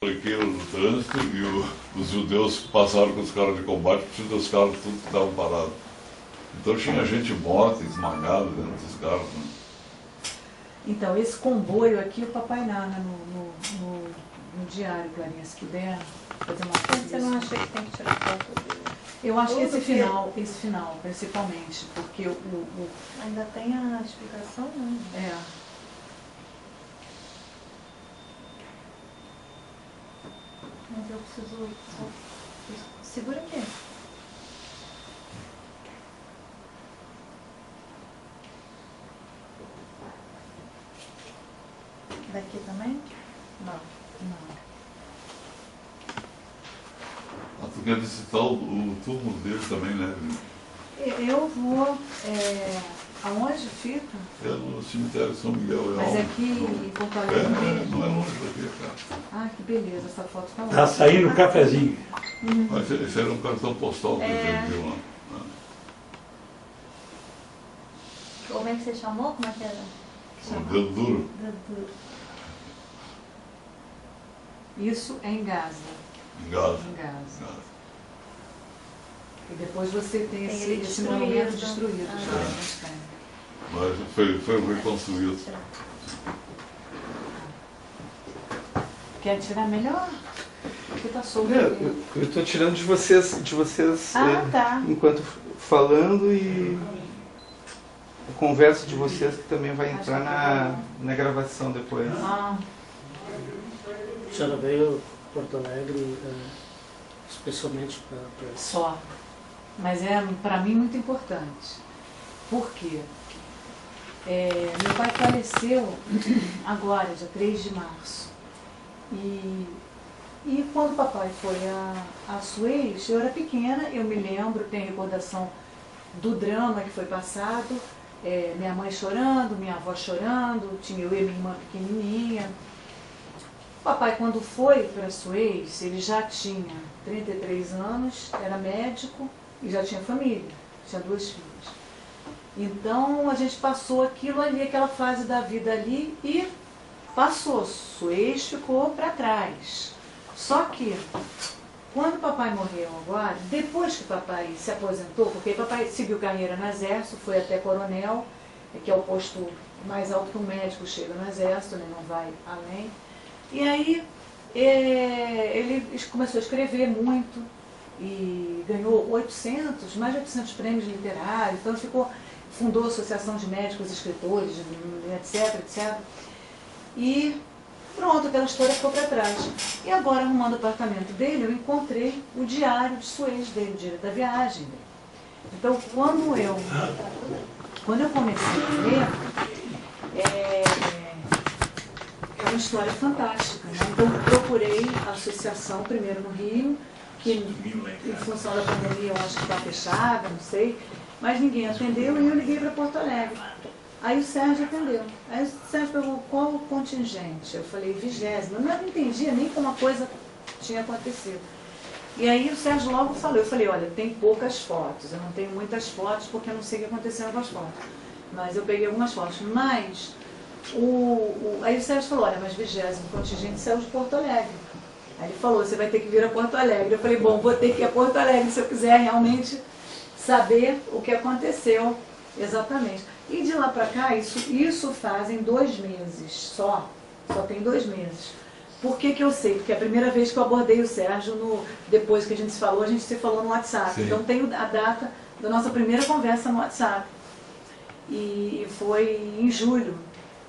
Tranqueiro no trânsito e os judeus passaram com os carros de combate, porque os carros tudo estavam parados. Então tinha gente morta, esmagada dentro dos carros. Né? Então, esse comboio aqui, o papai narra no diário, Clarinha, se puder fazer uma coisa. Você não acha que tem que tirar foto do... Eu acho que esse final, principalmente, porque Ainda tem a explicação, né? É. Mas eu preciso... Segura aqui. Daqui também? Não. Tu quer visitar o túmulo dele também, né? Eu vou... aonde fica? É no cemitério São Miguel. Mas aqui em Porto Alegre mesmo? Não é longe daqui, cara. Ah, que beleza, essa foto tá Tá ótima. saindo o cafezinho. Mas esse era um cartão postal que ele viu lá. Como é que você chamou? Como é que era? O dedo duro. Isso é em Gaza. Em Gaza. Em Gaza. E depois você tem Ele esse destruído. monumento destruído. Mas foi reconstruído. Quer tirar melhor? Porque tá solto. Eu estou tirando de vocês tá. enquanto falando, e a conversa de vocês que também vai entrar na gravação depois. Ah, A senhora veio a Porto Alegre especialmente para isso. só. Mas é, para mim, muito importante. Por quê? Meu pai faleceu agora, dia 3 de março. E quando o papai foi a Suez, eu era pequena, eu me lembro, tenho recordação do drama que foi passado, minha mãe chorando, minha avó chorando, tinha eu e minha irmã pequenininha. O papai, quando foi para Suez, ele já tinha 33 anos, era médico e já tinha família, tinha 2 filhas. Então a gente passou aquilo ali, aquela fase da vida ali, e passou. Suez ficou para trás. Só que, quando o papai morreu agora, depois que o papai se aposentou, porque o papai seguiu carreira no exército, foi até coronel, que é o posto mais alto que um médico chega no exército, né, não vai além. E aí ele começou a escrever muito e ganhou mais de 800 prêmios literários, então fundou a Associação de Médicos e Escritores, etc, etc. E pronto, aquela história ficou para trás. E agora, arrumando o apartamento dele, eu encontrei o diário de Suez dele, o diário da viagem dele. Então, quando eu comecei a ler, é uma história fantástica, né? Então, procurei a associação primeiro no Rio, que em função da pandemia eu acho que está fechada, não sei, mas ninguém atendeu e eu liguei para Porto Alegre. Aí o Sérgio atendeu. Aí o Sérgio perguntou qual o contingente. Eu falei 20º. Eu não entendia nem como a coisa tinha acontecido. E aí o Sérgio logo falou. Eu falei, olha, tem poucas fotos. Eu não tenho muitas fotos porque eu não sei o que aconteceu com as fotos. Mas eu peguei algumas fotos. Mas aí o Sérgio falou, olha, mas 20º contingente saiu de Porto Alegre. Aí ele falou, você vai ter que vir a Porto Alegre. Eu falei, bom, vou ter que ir a Porto Alegre se eu quiser realmente saber o que aconteceu exatamente. E de lá para cá, isso fazem 2 meses só tem 2 meses. Por que eu sei? Porque a primeira vez que eu abordei o Sérgio, depois que a gente se falou no WhatsApp. Sim. Então tenho a data da nossa primeira conversa no WhatsApp. E foi em julho,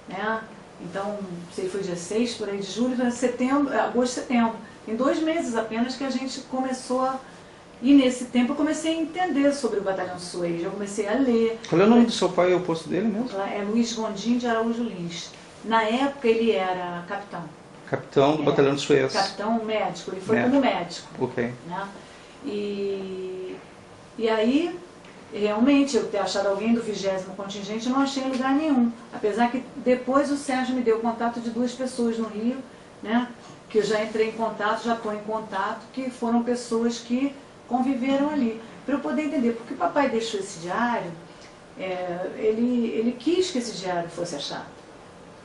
né? Então, não sei, foi dia 6, por aí de julho, agosto, setembro. Em 2 meses apenas que a gente começou E nesse tempo eu comecei a entender sobre o Batalhão Suez, eu comecei a ler. Qual é o nome do seu pai e o posto dele mesmo? É Luiz Gondim de Araújo Lins. Na época ele era capitão. Capitão do Batalhão de Suez. Capitão médico, ele foi como médico. Ok. Né? E aí, realmente, eu ter achado alguém do 20º contingente, eu não achei em lugar nenhum. Apesar que depois o Sérgio me deu contato de 2 pessoas no Rio, né? Que eu já entrei em contato, já estou em contato, que foram pessoas que conviveram ali. Para eu poder entender, porque o papai deixou esse diário, ele quis que esse diário fosse achado.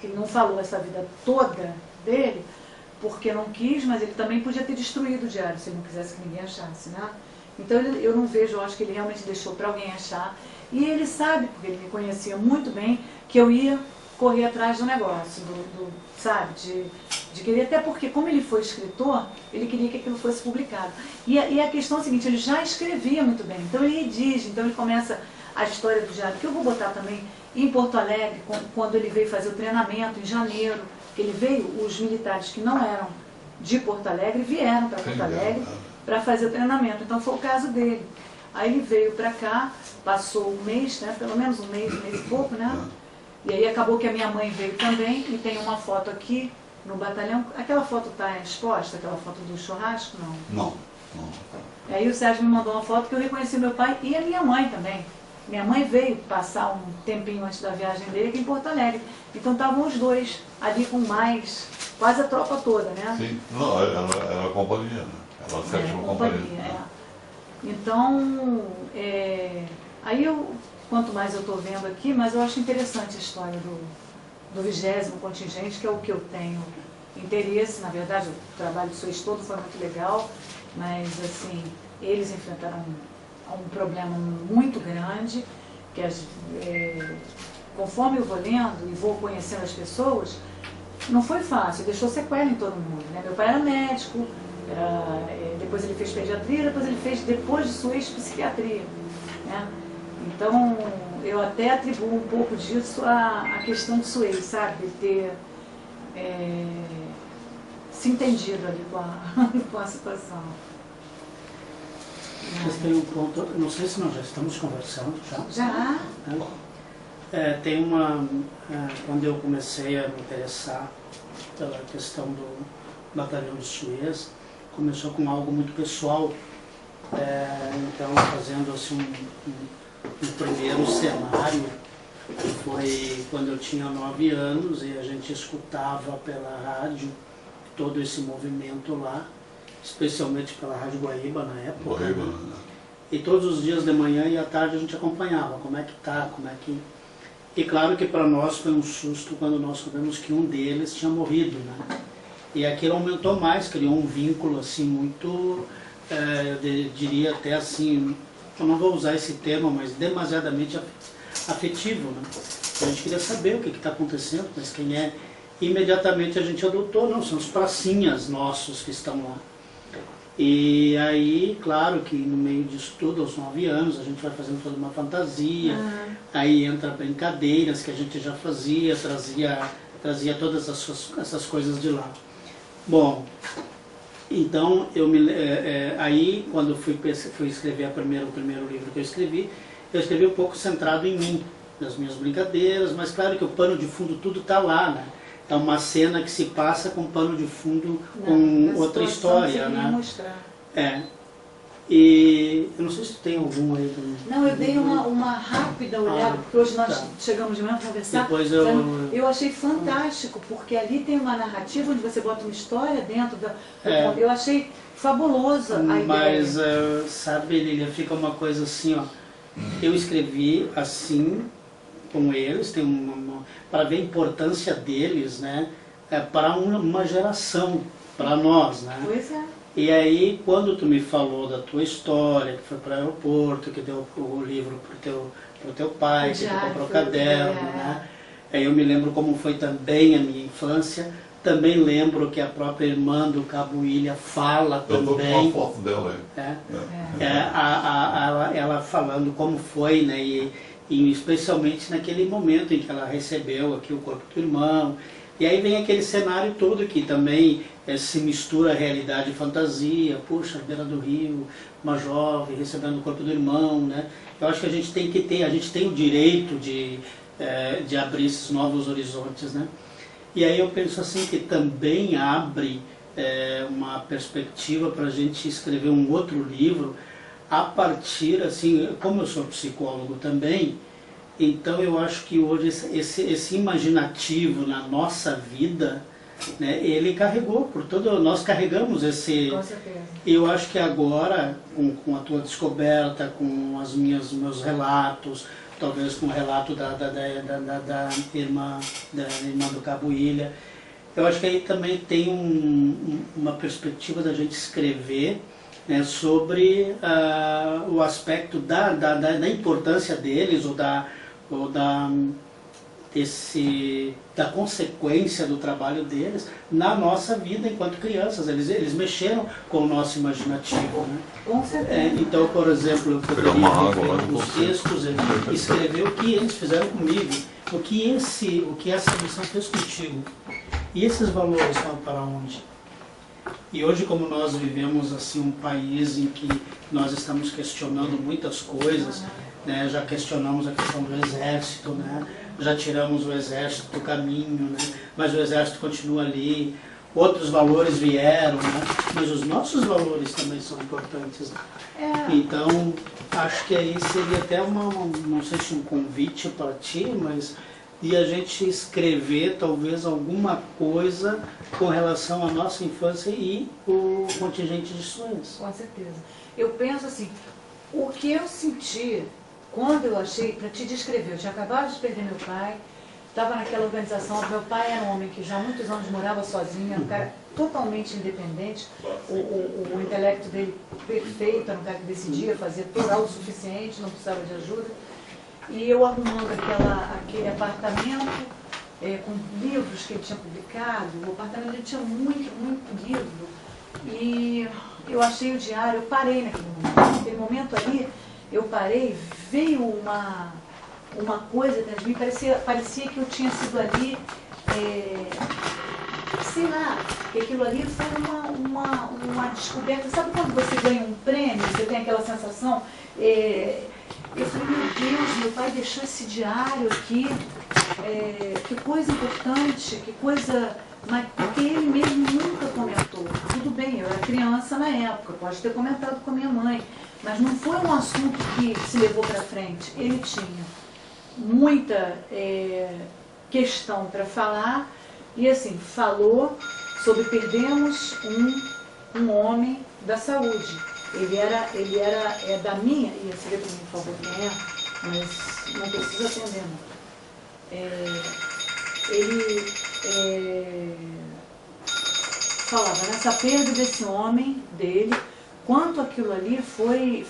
Ele não falou essa vida toda dele, porque não quis, mas ele também podia ter destruído o diário se ele não quisesse que ninguém achasse, né? Então eu não vejo, eu acho que ele realmente deixou para alguém achar. E ele sabe, porque ele me conhecia muito bem, que eu ia correr atrás do negócio, sabe? De querer, até porque como ele foi escritor, ele queria que aquilo fosse publicado. E a questão é a seguinte, ele já escrevia muito bem, então ele redige, então ele começa a história do diário, que eu vou botar também em Porto Alegre, quando ele veio fazer o treinamento em janeiro, que ele veio, os militares que não eram de Porto Alegre vieram para Porto Alegre para fazer o treinamento, então foi o caso dele. Aí ele veio para cá, passou um mês, né, pelo menos um mês e pouco, né? E aí acabou que a minha mãe veio também, e tem uma foto aqui no batalhão. Aquela foto está exposta, aquela foto do churrasco? Não. Não. Aí o Sérgio me mandou uma foto que eu reconheci meu pai e a minha mãe também. Minha mãe veio passar um tempinho antes da viagem dele aqui em Porto Alegre. Então estavam os dois ali com quase a tropa toda, né? Sim, não, era a companhia, né? Era a sétima companhia. Então, aí quanto mais eu estou vendo aqui, mas eu acho interessante a história do 20º contingente, que é o que eu tenho interesse. Na verdade, o trabalho de vocês todo foi muito legal, mas assim, eles enfrentaram um problema muito grande, que conforme eu vou lendo e vou conhecendo as pessoas, não foi fácil, deixou sequela em todo mundo, né? Meu pai era médico, depois ele fez pediatria, depois de Suez, psiquiatria, né? Então, eu até atribuo um pouco disso à questão de Suez, sabe? De ter se entendido ali com a situação. Vocês têm um ponto, não sei se nós já estamos conversando já. Já? Tem quando eu comecei a me interessar pela questão do batalhão de Suez, começou com algo muito pessoal, então fazendo assim um primeiro cenário, foi quando eu tinha 9 anos e a gente escutava pela rádio todo esse movimento lá, especialmente pela Rádio Guaíba na época. E todos os dias de manhã e à tarde a gente acompanhava como é que tá, E claro que para nós foi um susto quando nós soubemos que um deles tinha morrido, né? E aquilo aumentou mais, criou um vínculo assim muito, eu diria até assim, eu não vou usar esse termo, mas demasiadamente afetivo, né? A gente queria saber o que está acontecendo, mas quem é. Imediatamente a gente adotou, não, são os pracinhas nossos que estão lá. E aí, claro que no meio disso tudo, aos 9 anos, a gente vai fazendo toda uma fantasia, aí entra brincadeiras que a gente já fazia, trazia todas essas coisas de lá. Bom, então, aí quando fui escrever o primeiro livro que eu escrevi um pouco centrado em mim, nas minhas brincadeiras, mas claro que o pano de fundo tudo está lá, né? É uma cena que se passa com pano de fundo com outra história, né? Mostrar. E eu não sei se tem algum aí também. Não, eu dei uma rápida olhada, porque hoje nós chegamos de manhã a conversar. Depois eu achei fantástico, porque ali tem uma narrativa onde você bota uma história dentro da... Eu achei fabulosa a ideia. Mas, sabe, Lília, fica uma coisa assim, ó. Eu escrevi assim, com eles, para ver a importância deles, né? Para uma geração, para nós, né? Pois é. E aí, quando tu me falou da tua história, que foi para o aeroporto, que deu o livro pro teu pai, que tu comprou o caderno, né? Aí eu me lembro como foi também a minha infância. Também lembro que a própria irmã do Cabo Ilha fala também. Eu estou com uma foto dela aí. Ela falando como foi, né? E especialmente naquele momento em que ela recebeu aqui o corpo do irmão. E aí vem aquele cenário todo que também se mistura realidade e fantasia. Puxa, à beira do rio, uma jovem recebendo o corpo do irmão, né? Eu acho que a gente tem o direito de abrir esses novos horizontes, né? E aí eu penso assim que também abre uma perspectiva para a gente escrever um outro livro a partir, assim, como eu sou psicólogo também, então eu acho que hoje esse imaginativo na nossa vida, né, ele carregou, nós carregamos esse... Com certeza. Eu acho que agora, com a tua descoberta, com os meus relatos, talvez com o relato da irmã do Cabo Ilha, Eu acho que aí também tem uma perspectiva da gente escrever, né, sobre o aspecto da importância deles ou da consequência do trabalho deles na nossa vida enquanto crianças. Eles mexeram com o nosso imaginativo, né? Com certeza. Então, por exemplo, eu poderia ver nos textos, escrever o que eles fizeram comigo, o que essa missão fez contigo. E esses valores vão para onde? E hoje, como nós vivemos assim um país em que nós estamos questionando muitas coisas, né? Já questionamos a questão do exército, né? Já tiramos o exército do caminho, né? Mas o exército continua ali, outros valores vieram, né? Mas os nossos valores também são importantes, né? Então, acho que aí seria até não sei se um convite para ti, mas de a gente escrever talvez alguma coisa com relação à nossa infância e o contingente de sonhos. Com certeza. Eu penso assim, o que eu senti quando eu achei, para te descrever, eu tinha acabado de perder meu pai, estava naquela organização, meu pai era um homem que já há muitos anos morava sozinho, era um cara totalmente independente, o intelecto dele perfeito, era um cara que decidia, fazia tudo autossuficiente, não precisava de ajuda. E eu arrumando aquele apartamento, com livros que ele tinha publicado, o apartamento dele tinha muito livro. E eu achei o diário, eu parei naquele momento ali, eu parei, veio uma coisa dentro de mim, parecia que eu tinha sido ali, sei lá, que aquilo ali foi uma descoberta. Sabe quando você ganha um prêmio, você tem aquela sensação? Eu falei, meu Deus, meu pai deixou esse diário aqui, que coisa importante, que coisa... Mas porque ele mesmo nunca comentou. Tudo bem, eu era criança na época, pode ter comentado com a minha mãe, mas não foi um assunto que se levou para frente. Ele tinha muita questão para falar e assim, falou sobre perdemos um homem da saúde. Ele era da minha, e você vê para mim, por favor, quem é, mas não precisa atender, não. Ele falava nessa perda desse homem, dele, quanto aquilo ali foi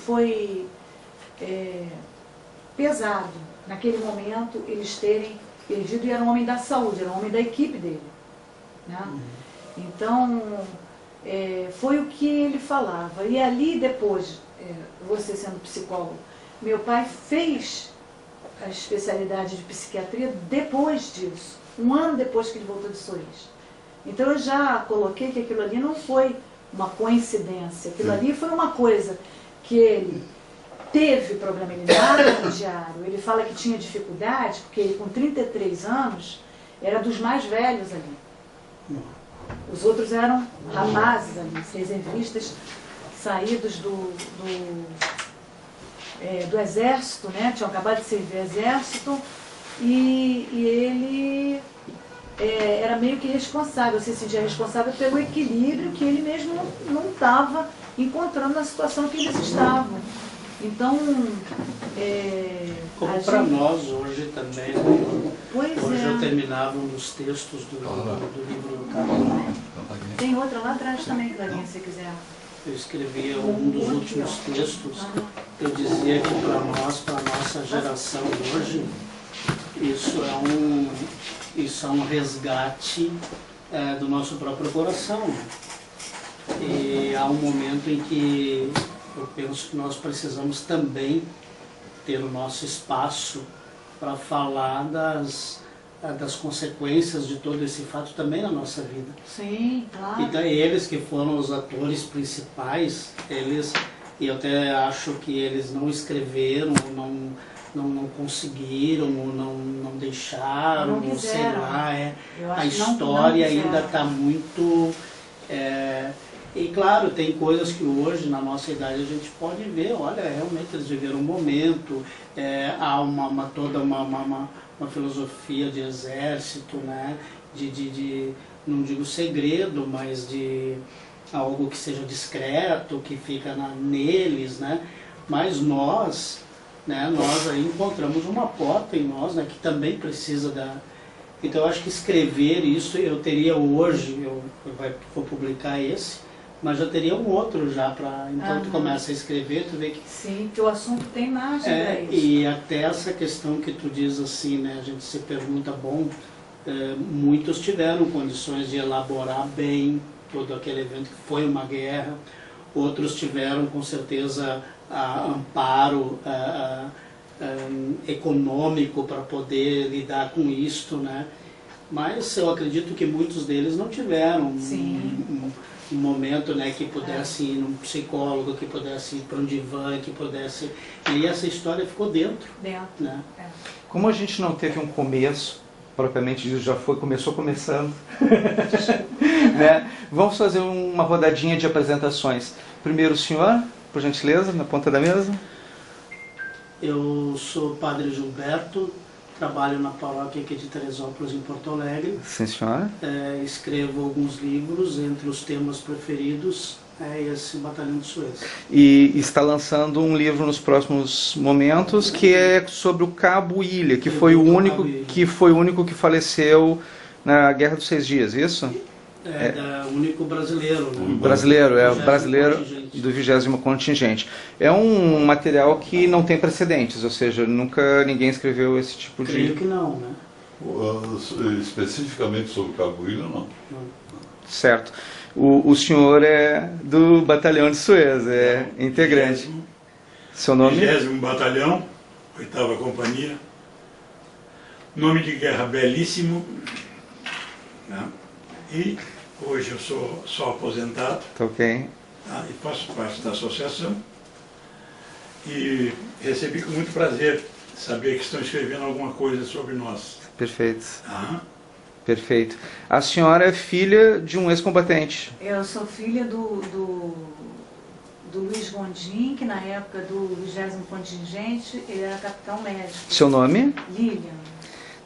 pesado. Naquele momento, eles terem perdido, e era um homem da saúde, era um homem da equipe dele, né? Então, foi o que ele falava. E ali depois, você sendo psicólogo, meu pai fez a especialidade de psiquiatria depois disso, um ano depois que ele voltou de Sorriso. Então eu já coloquei que aquilo ali não foi uma coincidência, aquilo ali foi uma coisa que ele teve problema, ele narra no diário, ele fala que tinha dificuldade, porque ele com 33 anos era dos mais velhos ali. Os outros eram rapazes ali, reservistas saídos do exército, né? Tinham acabado de servir exército, e ele era meio que responsável, se sentia responsável pelo equilíbrio que ele mesmo não estava encontrando na situação que eles estavam. Então, como para nós hoje também, né? Pois hoje eu terminava um dos textos do livro do Carlos. Tem outra lá atrás também, Clarinha, se quiser. Eu escrevia um dos últimos textos, eu dizia que para nós, para a nossa geração hoje, isso é um resgate do nosso próprio coração. E há um momento em que eu penso que nós precisamos também ter o nosso espaço para falar das consequências de todo esse fato também na nossa vida. Sim, claro. Então eles que foram os atores principais, e eu até acho que eles não escreveram, não conseguiram, não deixaram, não sei lá, a história história ainda está muito... E claro, tem coisas que hoje, na nossa idade, a gente pode ver, olha, realmente eles viveram um momento, há toda uma filosofia de exército, né? de não digo segredo, mas de algo que seja discreto, que fica neles, né? Mas nós aí encontramos uma porta em nós, né? Que também precisa Então eu acho que escrever isso, eu teria hoje, vou publicar esse, mas já teria um outro já para. Então tu começa a escrever, tu vê que. Sim, que o assunto tem margem para isso. E até essa questão que tu diz assim, né? A gente se pergunta, bom, muitos tiveram condições de elaborar bem todo aquele evento que foi uma guerra, outros tiveram com certeza amparo econômico para poder lidar com isto, né? Mas eu acredito que muitos deles não tiveram um momento, né, que pudesse ir num psicólogo, que pudesse ir para um divã, que pudesse... E essa história ficou dentro. Né? Como a gente não teve um começo, propriamente dito, já começou começando, né? Vamos fazer uma rodadinha de apresentações. Primeiro o senhor, por gentileza, na ponta da mesa. Eu sou Padre Gilberto, trabalho na paróquia aqui de Teresópolis, em Porto Alegre. Sim, senhora. Escrevo alguns livros, entre os temas preferidos é esse Batalhão de Suez. E está lançando um livro nos próximos momentos que é sobre o Cabo Ilha, que foi o único que faleceu na Guerra dos 6 Dias, isso? O único brasileiro. Né? Brasileiro do 20º contingente. É um material que não tem precedentes, ou seja, nunca ninguém escreveu esse tipo de... Creio que não, né? Especificamente sobre o Cabo Ilha, não. Certo. O senhor é do Batalhão de Suez, é integrante. Seu nome? 20º Batalhão, 8ª Companhia. Nome de guerra belíssimo. Né? E hoje eu sou só aposentado. Tá ok. Tá? E faço parte da associação. E recebi com muito prazer saber que estão escrevendo alguma coisa sobre nós. Perfeito. Aham. Perfeito. A senhora é filha de um ex-combatente. Eu sou filha do Luiz Gondim, que na época do 20º contingente, ele era capitão médico. Seu nome? Lilian.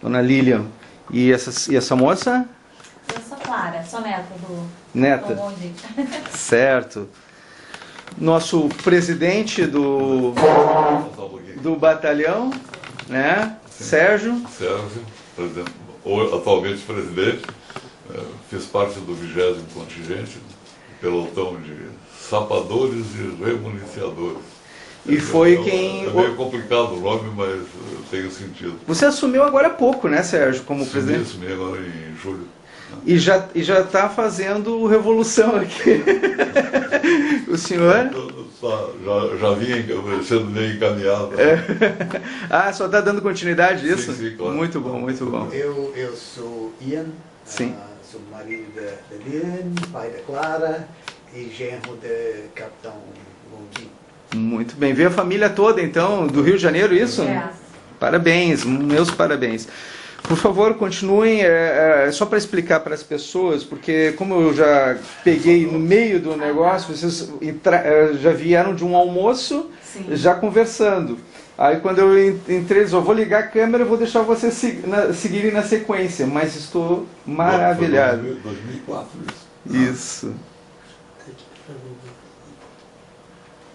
Dona Lilian. E essa moça? Eu sou Clara, sou neta do Neta. Gondim. Certo. Nosso presidente do batalhão, né? Sérgio. Sérgio, atualmente presidente, fiz parte do 20º contingente, pelotão de sapadores e remuniciadores. E foi quem... É meio complicado o nome, mas tem sentido. Você assumiu agora há pouco, né, Sérgio, como presidente? Assumi agora em julho. E já está fazendo revolução aqui. O senhor? Já vinha sendo meio encaminhado. Só está dando continuidade isso? Sim, claro. Muito bom, muito bom. Eu sou Ian, Sim. sou marido da Lilian, pai da Clara e genro do capitão Gondim. Muito bem. Veio a família toda, então, do Rio de Janeiro, isso? Parabéns, meus parabéns. Por favor, continuem, só para explicar para as pessoas, porque como eu já peguei no meio do negócio, vocês já vieram de um almoço, já conversando. Aí quando eu entrei, eu vou ligar a câmera e vou deixar vocês seguirem na sequência, mas estou maravilhado. Foi 2004 isso. Isso.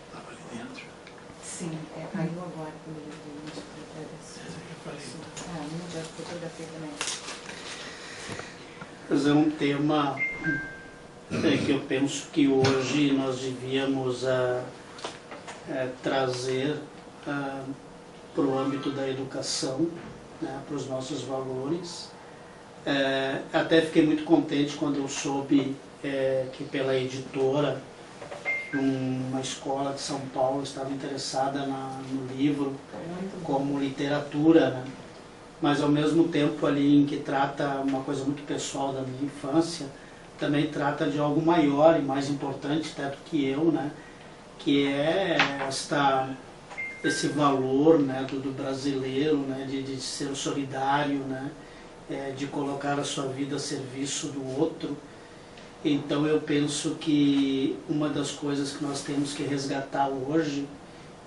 Estava ali dentro. Sim, caiu agora comigo. Mas é um tema que eu penso que hoje nós devíamos trazer para o âmbito da educação, né, para os nossos valores. Até fiquei muito contente quando eu soube que pela editora, uma escola de São Paulo estava interessada no livro como literatura, né? Mas ao mesmo tempo ali em que trata uma coisa muito pessoal da minha infância, também trata de algo maior e mais importante até do que eu, né? Que é esse valor, né, do brasileiro, né, de ser solidário, né, de colocar a sua vida a serviço do outro. Então eu penso que uma das coisas que nós temos que resgatar hoje,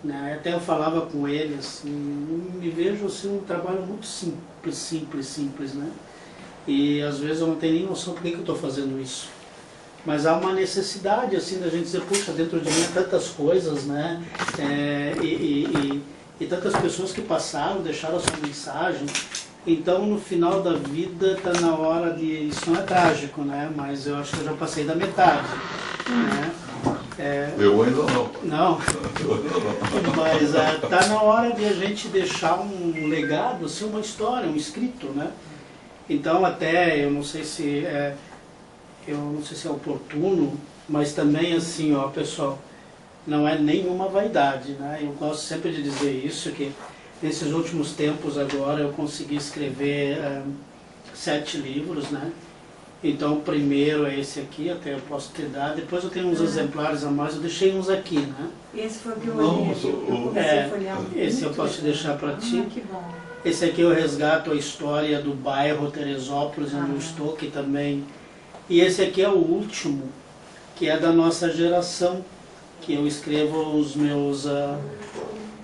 né, até eu falava com ele, assim, me vejo assim, um trabalho muito simples, né? E às vezes eu não tenho nem noção por que eu estou fazendo isso. Mas há uma necessidade, assim, da gente dizer, puxa, dentro de mim tantas coisas, né? E tantas pessoas que passaram, deixaram a sua mensagem. Então, no final da vida, está na hora de... Isso não é trágico, né? Mas eu acho que eu já passei da metade, né? Eu ainda não. Não, mas está na hora de a gente deixar um legado, assim, uma história, um escrito, né? Então, até, eu não sei se é oportuno, mas também, assim, ó, pessoal, não é nenhuma vaidade, né? Eu gosto sempre de dizer isso, que nesses últimos tempos agora eu consegui escrever 7 livros, né? Então o primeiro é esse aqui, até eu posso te dar. Depois eu tenho uns exemplares a mais, eu deixei uns aqui, né? Esse foi o que eu Não, olhei. Eu comecei a folhear muito. Esse eu posso te deixar para ti. Que bom. Esse aqui eu resgato a história do bairro Teresópolis, onde eu estou, que também... E esse aqui é o último, que é da nossa geração, que eu escrevo os meus...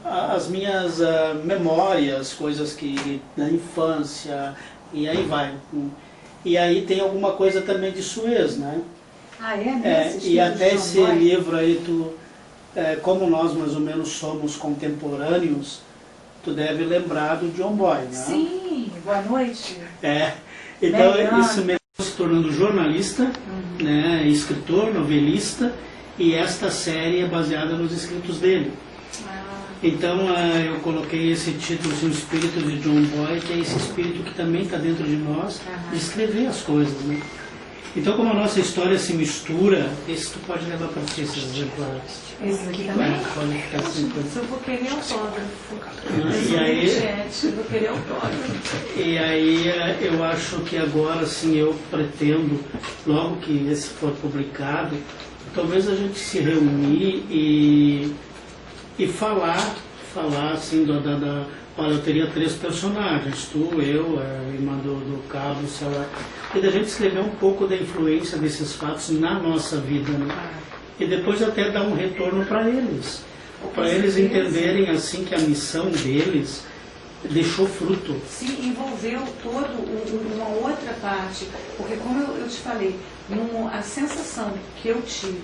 as minhas memórias, coisas que da infância, e aí vai. E aí tem alguma coisa também de Suez, né? Ah, é? E até esse livro aí, como nós mais ou menos somos contemporâneos, tu deve lembrar do John Boy, né? Sim, boa noite. Então isso me se tornando jornalista, né, escritor, novelista, e esta série é baseada nos escritos dele. Então eu coloquei esse título, assim, o espírito de John Boy, que é esse espírito que também está dentro de nós, de escrever as coisas, né? Então, como a nossa história se mistura, esse tu pode levar para ti, esses exemplares. Esse aqui também? Pode ficar assim. Eu vou querer autógrafo. E aí, Eu vou querer autógrafo. e aí eu acho que agora, assim, eu pretendo, logo que esse for publicado, talvez a gente se reunir e falar assim, olha, eu teria 3 personagens, tu, eu, a irmã do Cabo, sei lá, e da gente escrever um pouco da influência desses fatos na nossa vida, né? E depois até dar um retorno para eles entenderem, assim, que a missão deles deixou fruto. Sim, envolveu uma outra parte, porque como eu te falei, a sensação que eu tive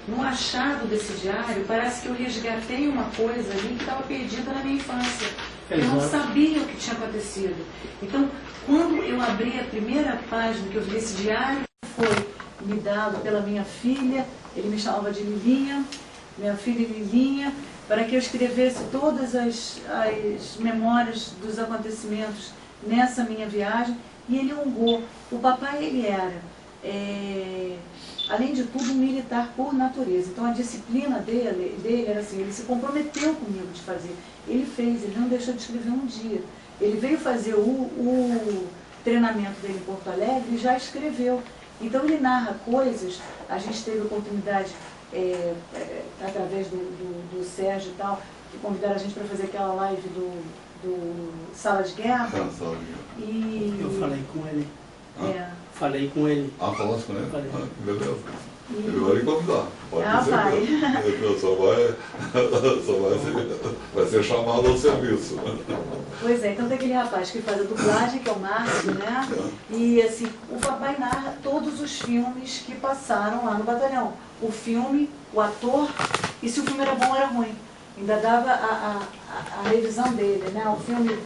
no achado desse diário, parece que eu resgatei uma coisa ali que estava perdida na minha infância. Eu não sabia o que tinha acontecido. Então, quando eu abri a primeira página que eu vi esse diário, foi me dado pela minha filha, ele me chamava de Lilinha, minha filha Lilinha, para que eu escrevesse todas as memórias dos acontecimentos nessa minha viagem, e ele honrou. O papai, ele era... além de tudo, um militar por natureza. Então a disciplina dele era assim, ele se comprometeu comigo de fazer. Ele fez, ele não deixou de escrever um dia. Ele veio fazer o treinamento dele em Porto Alegre e já escreveu. Então ele narra coisas, a gente teve a oportunidade, através do Sérgio e tal, que convidaram a gente para fazer aquela live do Sala de Guerra. E eu falei com ele. Falei com ele. Falasse com ele? Falei. Beleza. Ele vai lhe convidar. Pode dizer vai. Vai ser chamado ao serviço. Pois é, então tem aquele rapaz que faz a dublagem, que é o Márcio, né? E assim, o papai narra todos os filmes que passaram lá no batalhão. O filme, o ator, e se o filme era bom ou era ruim. Ainda dava a revisão dele, né? Um filme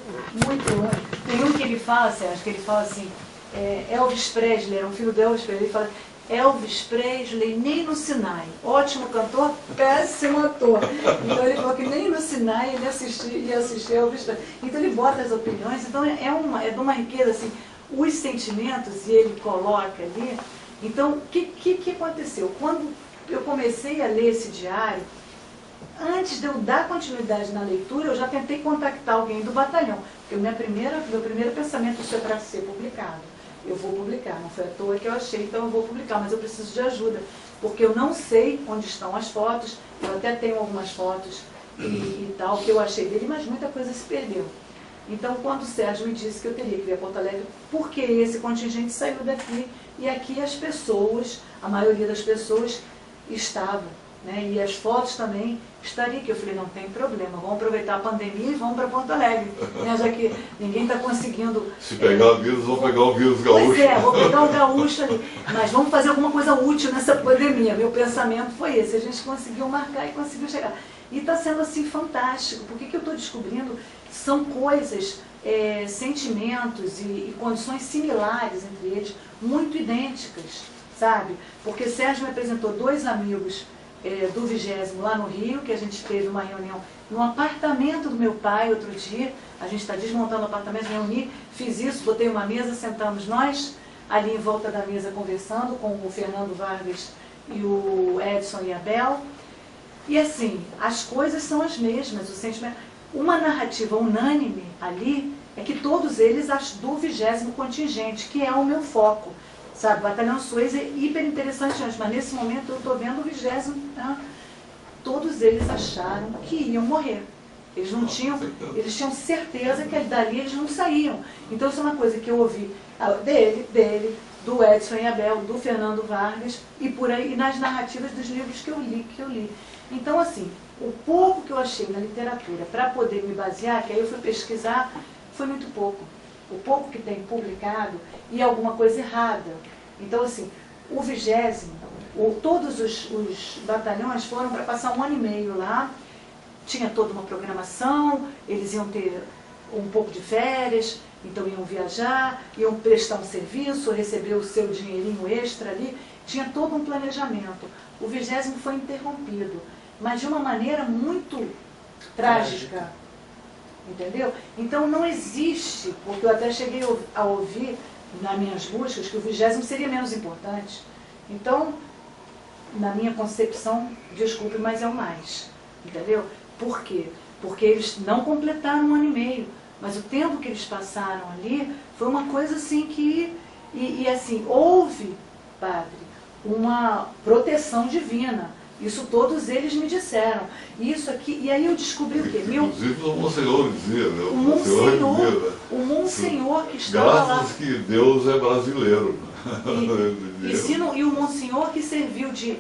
muito ruim. Tem um que ele fala, Sérgio, que ele fala assim, Elvis Presley, era um filme do Elvis Presley, ele fala, Elvis Presley nem no Sinai, ótimo cantor, péssimo ator. Então ele falou que nem no Sinai ele ia assistir Elvis Presley. Então ele bota as opiniões, então é de uma riqueza, assim, os sentimentos, e ele coloca ali. Então, o que aconteceu? Quando eu comecei a ler esse diário, antes de eu dar continuidade na leitura, eu já tentei contactar alguém do batalhão, porque meu primeiro pensamento, isso é para ser publicado. Eu vou publicar, não foi à toa que eu achei, então eu vou publicar, mas eu preciso de ajuda, porque eu não sei onde estão as fotos, eu até tenho algumas fotos e tal, que eu achei dele, mas muita coisa se perdeu. Então, quando o Sérgio me disse que eu teria que vir a Porto Alegre, porque esse contingente saiu daqui, e aqui as pessoas, a maioria das pessoas estavam, né? E as fotos também estariam aqui. Eu falei, não tem problema, vamos aproveitar a pandemia e vamos para Porto Alegre, né? Já que ninguém está conseguindo... Se pegar vírus, vão pegar o vírus gaúcho. Pois é, vou pegar o gaúcho ali, mas vamos fazer alguma coisa útil nessa pandemia. Meu pensamento foi esse, a gente conseguiu marcar e conseguiu chegar. E está sendo assim fantástico, porque que eu estou descobrindo são coisas sentimentos e condições similares entre eles, muito idênticas, sabe? Porque Sérgio me apresentou 2 amigos do 20º lá no Rio, que a gente teve uma reunião no apartamento do meu pai outro dia. A gente está desmontando o apartamento, reuni, fiz isso, botei uma mesa, sentamos nós ali em volta da mesa conversando com o Fernando Vargas e o Edson e a Bel. E assim, as coisas são as mesmas, o sentimento. Uma narrativa unânime ali é que todos eles do 20º contingente, que é o meu foco. Sabe, o Batalhão Suez é hiper interessante, mas nesse momento eu estou vendo o 20º, né? Todos eles acharam que iam morrer. Eles não tinham, eles tinham certeza que dali eles não saíam. Então isso é uma coisa que eu ouvi dele, do Edson e Abel, do Fernando Vargas, e por aí, e nas narrativas dos livros que eu li. Então, assim, o pouco que eu achei na literatura para poder me basear, que aí eu fui pesquisar, foi muito pouco. O pouco que tem publicado e alguma coisa errada. Então, assim, o 20º, todos os batalhões foram para passar 1 ano e meio lá, tinha toda uma programação, eles iam ter um pouco de férias, então iam viajar, iam prestar um serviço, receber o seu dinheirinho extra ali, tinha todo um planejamento. O 20º foi interrompido, mas de uma maneira muito trágica. Entendeu? Então não existe, porque eu até cheguei a ouvir nas minhas buscas que o 20º seria menos importante. Então, na minha concepção, desculpe, mas é o mais. Entendeu? Por quê? Porque eles não completaram 1 ano e meio, mas o tempo que eles passaram ali foi uma coisa assim que... E assim, houve, padre, uma proteção divina. Isso todos eles me disseram. Isso aqui, e aí eu descobri o quê? Inclusive o Monsenhor dizia, né? O Monsenhor que estava lá. Graças que Deus é brasileiro. E o Monsenhor que serviu de,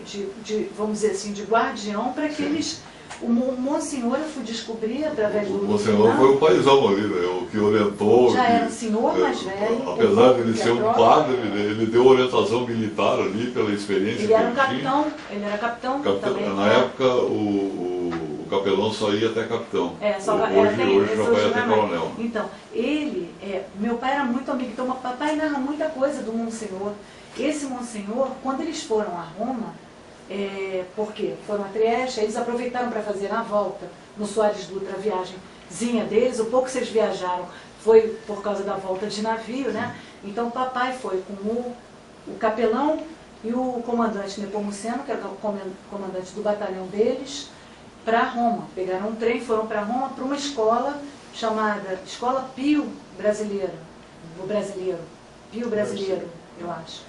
vamos dizer assim, de guardião para que eles... O Monsenhor eu fui descobrir através do... O Monsenhor foi o paizão ali, né? O que orientou... Já era um senhor mais velho. Apesar de ele ser um padre, ele deu orientação militar ali pela experiência ele era um capitão, ele era capitão também. Na época, o capelão só ia até capitão. Hoje já vai até coronel. Então, meu pai era muito amigo, então o papai narra muita coisa do Monsenhor. Esse Monsenhor, quando eles foram a Roma, porque foram a Trieste, eles aproveitaram para fazer na volta, no Soares Dutra, a viagemzinha deles, o pouco que vocês viajaram foi por causa da volta de navio, né? Então o papai foi com o capelão e o comandante Nepomuceno, que era o comandante do batalhão deles, para Roma. Pegaram um trem, foram para Roma, para uma escola chamada Escola Pio Brasileira, Pio Brasileiro, eu acho.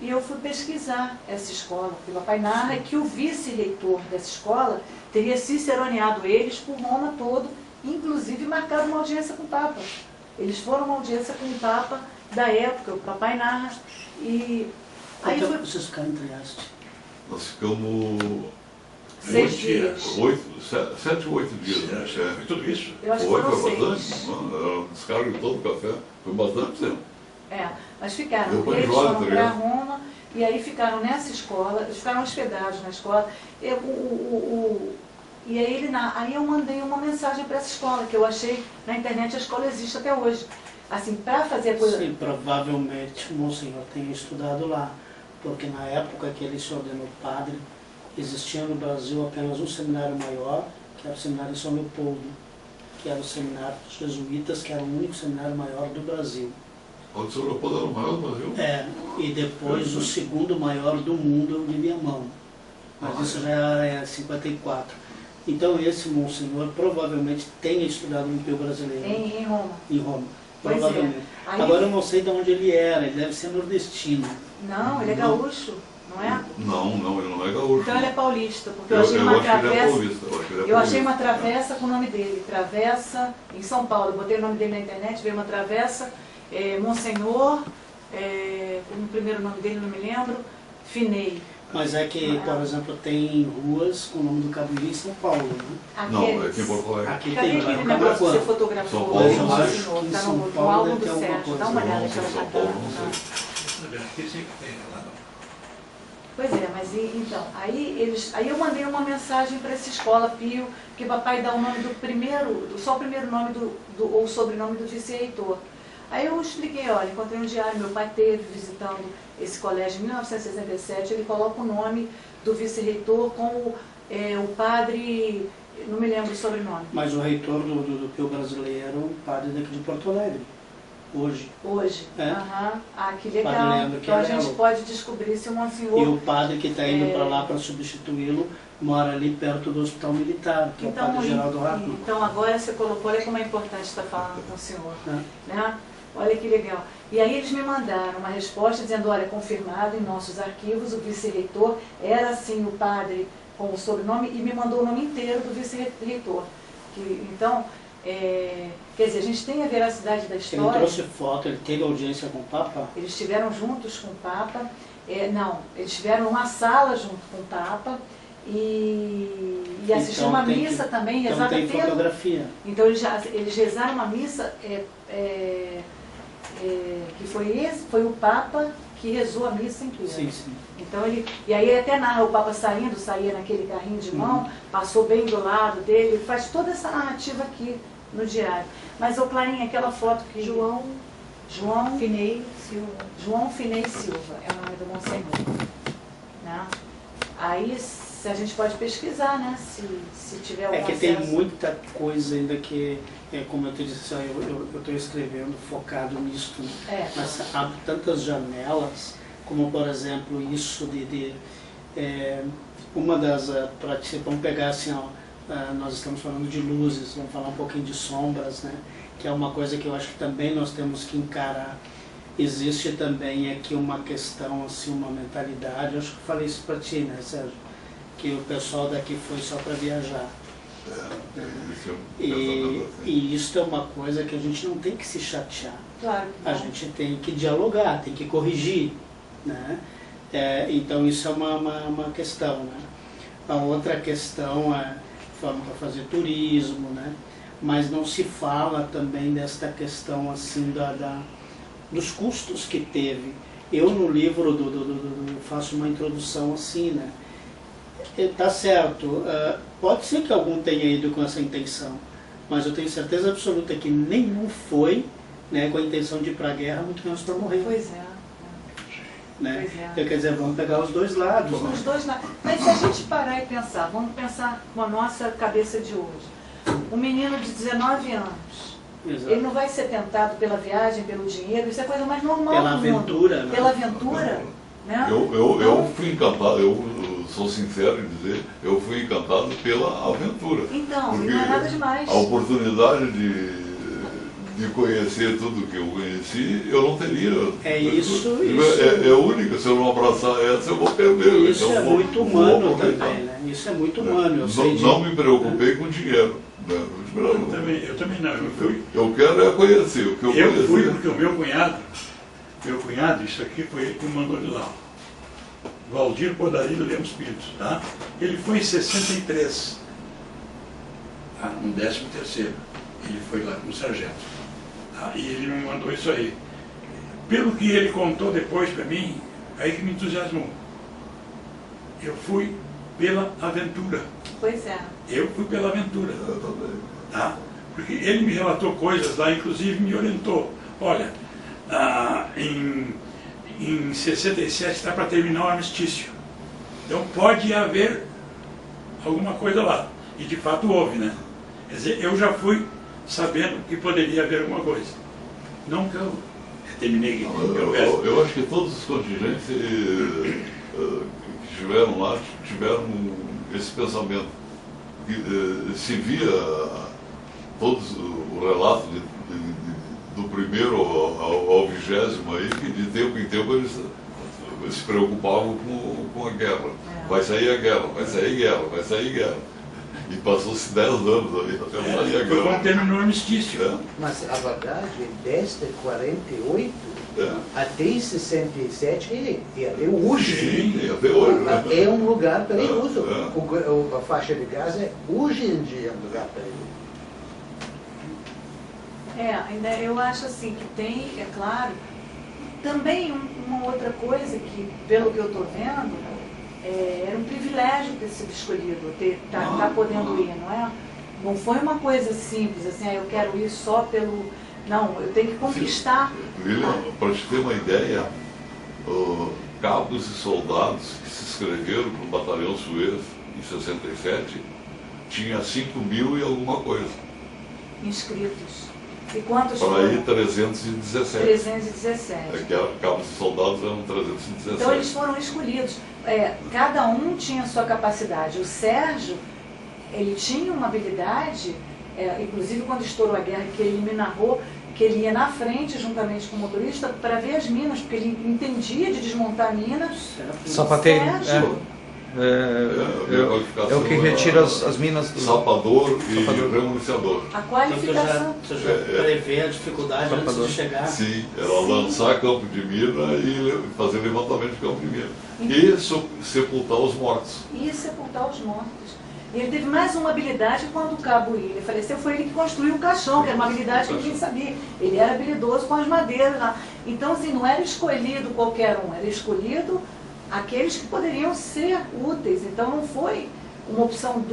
E eu fui pesquisar essa escola, porque o papai narra que o vice-reitor dessa escola teria ciceroneado eles por Roma todo, inclusive marcado uma audiência com o Papa. Eles foram a uma audiência com o Papa da época, o papai narra. E aí Quanto tempo vocês ficaram em Trieste? Nós ficamos 6 dias. 7 ou 8 dias. Foi tudo isso? Eu acho que Foi foram 6. bastante. Era um descargo de todo o café. Foi bastante tempo. Mas ficaram, Deu eles enjoar, foram tá para ligado? Roma, e aí ficaram nessa escola, eles ficaram hospedados na escola. E aí eu mandei uma mensagem para essa escola, que eu achei na internet, a escola existe até hoje. Assim, para fazer a coisa... Sim, provavelmente o Monsenhor tenha estudado lá, porque na época que ele se ordenou padre, existia no Brasil apenas um seminário maior, que era o seminário de São Leopoldo, que era o seminário dos jesuítas, que era o único seminário maior do Brasil. O São Leopoldo era o maior do Brasil? E depois o segundo maior do mundo é o de Viamão. Mas isso já é 54. Então esse Monsenhor provavelmente tenha estudado no Pio Brasileiro. Em Roma. Em Roma, Pois provavelmente. Aí- Agora eu não sei de onde ele era, ele deve ser nordestino. Não, ele é gaúcho, não é? Não, ele não é gaúcho. Então ele é paulista, porque eu Eu achei uma acho que ele é travessa... paulista. Eu achei uma travessa com o nome dele, travessa em São Paulo. Eu botei o nome dele na internet, veio uma travessa, Monsenhor, o primeiro nome dele não me lembro, Finei. Mas é que, por exemplo, tem ruas com o nome do Cabuí em São Paulo, né? Não, é aqui em Porto Alegre. Aqui Cadê tem, aquele vai no negócio que você Camaquã. fotografou? São Paulo, Ele eu acho ensinou, que em tá São no Paulo álbum deve do ter alguma Sérgio, coisa. dá uma olhada Não, naquela São Paulo, cartão. não sei. Aqui sempre tem lá, não. Pois é, mas então, aí eu mandei uma mensagem para essa escola Pio, que papai dá o nome do primeiro, só o primeiro nome ou sobrenome do vice-reitor. Aí eu expliquei, olha, encontrei um diário, meu pai teve visitando esse colégio em 1967, ele coloca o nome do vice-reitor como o padre, não me lembro o sobrenome. Mas o reitor do Pio Brasileiro, um padre daqui de Porto Alegre, hoje. Hoje? É. Aham. Ah, que legal. Padre Então a gente pode descobrir se o Monsenhor... E o padre que está indo para lá para substituí-lo mora ali perto do Hospital Militar, que é o padre Geraldo Hartmann. Então agora você colocou, olha como é importante estar falando com o senhor. Né? Olha que legal. E aí eles me mandaram uma resposta dizendo, olha, confirmado em nossos arquivos, o vice-reitor era sim o padre com o sobrenome e me mandou o nome inteiro do vice-reitor. Então, quer dizer, a gente tem a veracidade da história. Ele trouxe foto, ele teve audiência com o Papa? Eles estiveram juntos com o Papa. Não, eles estiveram numa sala junto com o Papa e assistiram uma missa também, rezada tem fotografia. Então eles rezaram uma missa que foi o Papa que rezou a missa inteira. Sim, sim. Então e aí ele até narra o Papa saía naquele carrinho de mão, passou bem do lado dele, ele faz toda essa narrativa aqui no diário. Mas, Clarinha, aquela foto que... João Finei Silva. João Finei Silva é o nome do Monsenhor. Né? Aí a gente pode pesquisar, né? Se tiver algum que acesso. tem muita coisa ainda que, como eu te disse, eu estou escrevendo focado nisso, né? Mas há tantas janelas, como por exemplo isso uma das, vamos pegar assim, nós estamos falando de luzes, vamos falar um pouquinho de sombras, né? Que é uma coisa que eu acho que também nós temos que encarar. Existe também aqui uma questão, assim, uma mentalidade, eu acho que eu falei isso para ti, né, Sérgio? Que o pessoal daqui foi só para viajar. E isso é uma coisa que a gente não tem que se chatear. Claro que a gente tem que dialogar, tem que corrigir, né? Então isso é uma questão, né? A outra questão é forma para fazer turismo, né? Mas não se fala também desta questão assim dos custos que teve. Eu no livro faço uma introdução assim, né? Tá certo, pode ser que algum tenha ido com essa intenção, mas eu tenho certeza absoluta que nenhum foi, né, com a intenção de ir para a guerra, muito menos para morrer. Pois é. Né? Pois é. Então, quer dizer, vamos pegar os dois lados. Né? Os dois lados. Mas se a gente parar e pensar, vamos pensar com a nossa cabeça de hoje. Um menino de 19 anos, Exato. Ele não vai ser tentado pela viagem, pelo dinheiro, isso é a coisa mais normal pela do aventura, mundo. né? Pela aventura. Né? Eu fui encantado, eu sou sincero em dizer, eu fui encantado pela aventura. Então, porque não é nada demais. A oportunidade de conhecer tudo que eu conheci, eu não teria. Isso. É única, se eu não abraçar essa, eu vou perder. Isso então, é muito humano também, né? Isso é muito humano. Não me preocupei com dinheiro. Né? Eu também não. Eu quero conhecer. O que eu fui porque o meu cunhado, isso aqui foi ele que me mandou de lá. Valdir Podarino Lemos Pinto, tá? Ele foi em 63, no 13º. Ele foi lá como sargento. Tá? E ele me mandou isso aí. Pelo que ele contou depois para mim, aí que me entusiasmou. Eu fui pela aventura. Pois é. Eu fui pela aventura. Tá? Porque ele me relatou coisas lá, inclusive me orientou. Olha, em 67 está para terminar o armistício. Então pode haver alguma coisa lá. E de fato houve, né? Quer dizer, eu já fui sabendo que poderia haver alguma coisa. Não que eu terminei. Eu acho que todos os contingentes que estiveram lá tiveram esse pensamento. Se via todos o relato do primeiro ao 20º aí, que de tempo em tempo eles se preocupavam com a guerra. Vai sair a guerra, vai sair guerra, vai sair guerra. E passou-se 10 anos aí até sair a guerra. Foi quando terminou o armistício. Mas a verdade, desde 48 até 67 e até hoje, sim, até hoje, é um lugar perigoso. A faixa de Gaza hoje em dia é um lugar perigoso. Ainda eu acho assim que tem, é claro, também uma outra coisa que, pelo que eu estou vendo, era um privilégio ter sido escolhido, tá podendo ir, não é? Não foi uma coisa simples, assim, eu quero ir só pelo... Não, eu tenho que conquistar. William, para te ter uma ideia, cabos e soldados que se inscreveram para o Batalhão Suez em 67, tinha 5.000 e alguma coisa. Inscritos. E quantos para foram? aí 317. 317. Cabos e soldados eram 317. Então eles foram escolhidos. Cada um tinha a sua capacidade. O Sérgio, ele tinha uma habilidade, inclusive quando estourou a guerra, que ele me narrou, que ele ia na frente juntamente com o motorista para ver as minas, porque ele entendia de desmontar minas. Sapateiro. Sérgio, É o que retira as minas do... Sapador e remuniciador. a qualificação. Você já prevê a dificuldade antes de chegar. Sim, era lançar campo de mina e fazer levantamento de campo de mina. E sepultar os mortos. E sepultar os mortos. E ele teve mais uma habilidade quando o cabo William faleceu, foi ele que construiu o caixão, que era uma habilidade que ninguém sabia. Ele era habilidoso com as madeiras lá. Então, assim, não era escolhido qualquer um, era escolhido aqueles que poderiam ser úteis. Então, não foi uma opção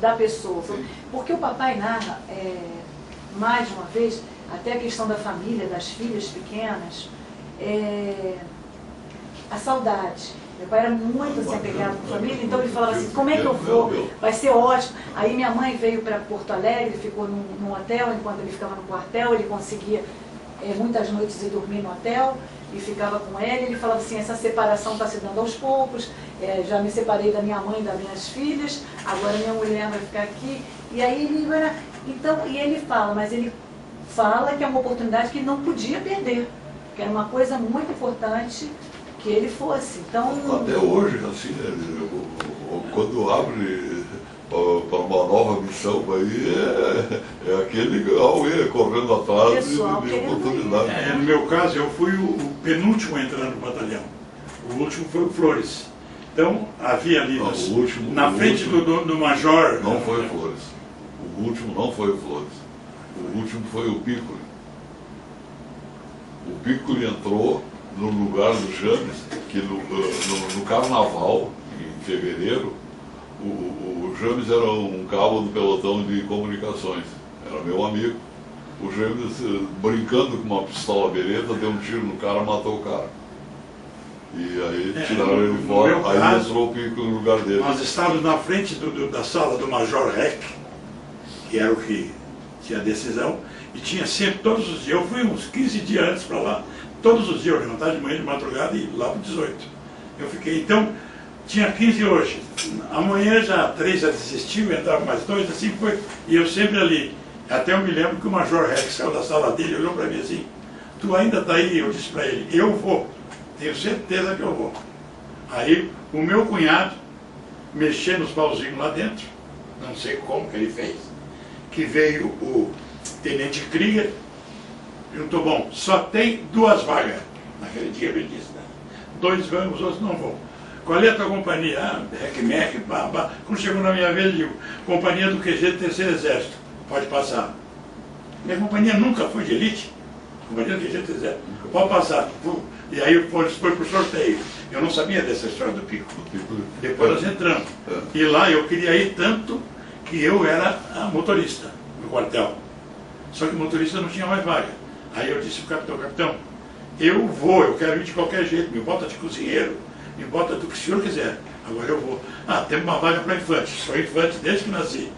da pessoa. Porque o papai narra, mais uma vez, até a questão da família, das filhas pequenas, a saudade. Meu pai era muito assim, apegado com a família, então ele falava assim, como é que eu vou? Vai ser ótimo. Aí minha mãe veio para Porto Alegre, ficou num hotel, enquanto ele ficava no quartel, ele conseguia muitas noites ir dormir no hotel e ficava com ele falava assim, essa separação está se dando aos poucos, já me separei da minha mãe e das minhas filhas, agora minha mulher vai ficar aqui. E aí ele e ele fala, mas ele fala que é uma oportunidade que ele não podia perder, que era uma coisa muito importante que ele fosse. Então, até hoje, assim, quando abre para uma nova missão, aí é aquele Aue correndo atrás de oportunidade. No meu caso, eu fui o penúltimo a entrar no batalhão. O último foi o Flores. Então, havia ali na frente do major... Não foi o Flores. O último não foi o Flores. O último foi o Piccoli. O Piccoli entrou no lugar do James, que no carnaval, em fevereiro, o James era um cabo do pelotão de comunicações, era meu amigo. O James, brincando com uma pistola bereta, deu um tiro no cara, matou o cara. E aí tiraram ele fora, aí entrou o Piccoli no lugar dele. Nós estávamos na frente da sala do Major Reck, que era o que tinha a decisão, e tinha sempre, todos os dias, eu fui uns 15 dias antes para lá, todos os dias eu levantava de manhã, de madrugada e lá para 18. Eu fiquei, então, tinha 15 hoje, amanhã já 3 já desistiu, entrava mais 2, assim foi, e eu sempre ali. Até eu me lembro que o Major Rex saiu da sala dele, olhou para mim assim, tu ainda está aí? Eu disse para ele, eu vou, tenho certeza que eu vou. Aí o meu cunhado, mexendo nos pauzinhos lá dentro, não sei como que ele fez, que veio o Tenente Krieger, perguntou, bom, só tem 2 vagas. Naquele dia ele disse, né? 2 vão, os outros não vão. Qual é a tua companhia? Ah, REC-MEC, babá. Quando chegou na minha vez, eu digo, companhia do QG do Terceiro Exército, pode passar. Minha companhia nunca foi de elite, companhia do QG do Terceiro Exército, pode passar. E aí foi para o sorteio. Eu não sabia dessa história do Pico. Depois nós entramos. E lá eu queria ir tanto que eu era a motorista no quartel. Só que o motorista não tinha mais vaga. Aí eu disse para o capitão, eu vou, eu quero ir de qualquer jeito, me bota de cozinheiro, me bota do que o senhor quiser. Agora eu vou. Ah, tem uma vaga para infante, sou infante desde que nasci.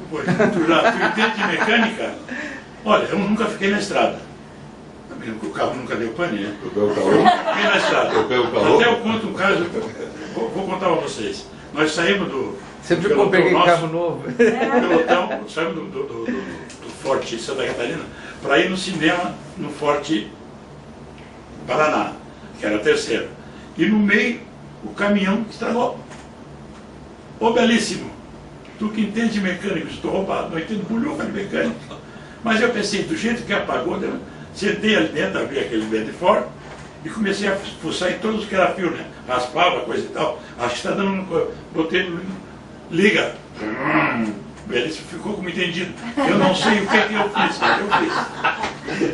Pois, tu entende de mecânica? Olha, eu nunca fiquei na estrada. O carro nunca deu pane, né? Eu fiquei na estrada. Até eu conto um caso, vou contar para vocês. Nós saímos do... Sempre que eu peguei carro novo. Pelotão, saímos do Forte Santa Catarina para ir no cinema no Forte Paraná, que era a terceira. E no meio, o caminhão estragou. Ô, belíssimo, tu que entende de mecânico, estou roubado, não entendo bulhufa de mecânico. Mas eu pensei, do jeito que apagou, sentei ali dentro, abri aquele vento de fora e comecei a fuçar em todos os que era fio, né? Raspava, coisa e tal. Acho que está dando, botei, liga. Ele ficou como entendido. Eu não sei o que eu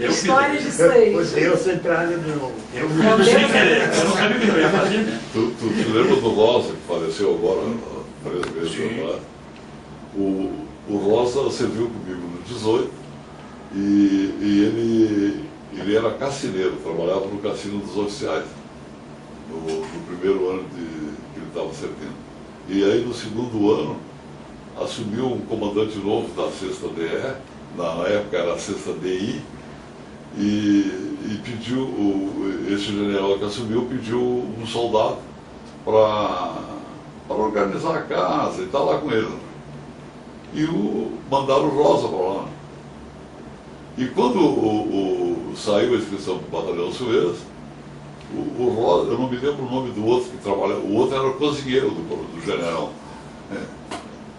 fiz. História disso aí. O Deus entrar de novo. Eu fiz sem querer. Eu não sabia o que eu ia fazer, né? Tu lembra do Rosa, que faleceu agora, 3 meses atrás? O Rosa serviu comigo no 18 e ele era cassineiro, trabalhava no cassino dos oficiais, no primeiro ano que ele estava servindo. E aí no segundo ano assumiu um comandante novo da 6ª DE, na época era a 6ª DI, e pediu, esse general que assumiu pediu um soldado para organizar a casa e estar lá com ele. E mandaram o Rosa para lá. E quando saiu a inscrição para o Batalhão Suez, o Rosa, eu não me lembro o nome do outro que trabalhava, o outro era o cozinheiro do general.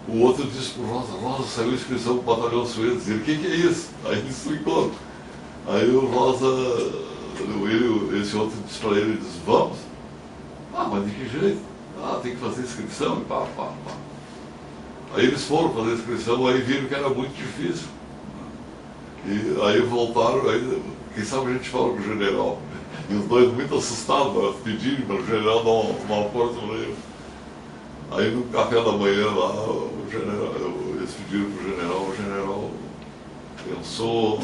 O outro disse para o Rosa, saiu a inscrição para o Batalhão Suez. Ele, o que é isso? Aí ele explicou. Aí o Rosa, esse outro disse para ele, disse, vamos? Mas de que jeito? Tem que fazer inscrição e pá. Aí eles foram fazer a inscrição, aí viram que era muito difícil. E aí voltaram, aí, quem sabe a gente fala com o general. E os dois muito assustados, pedindo para o general dar uma força para ele. Aí no café da manhã lá, eles pediram para o general pensou,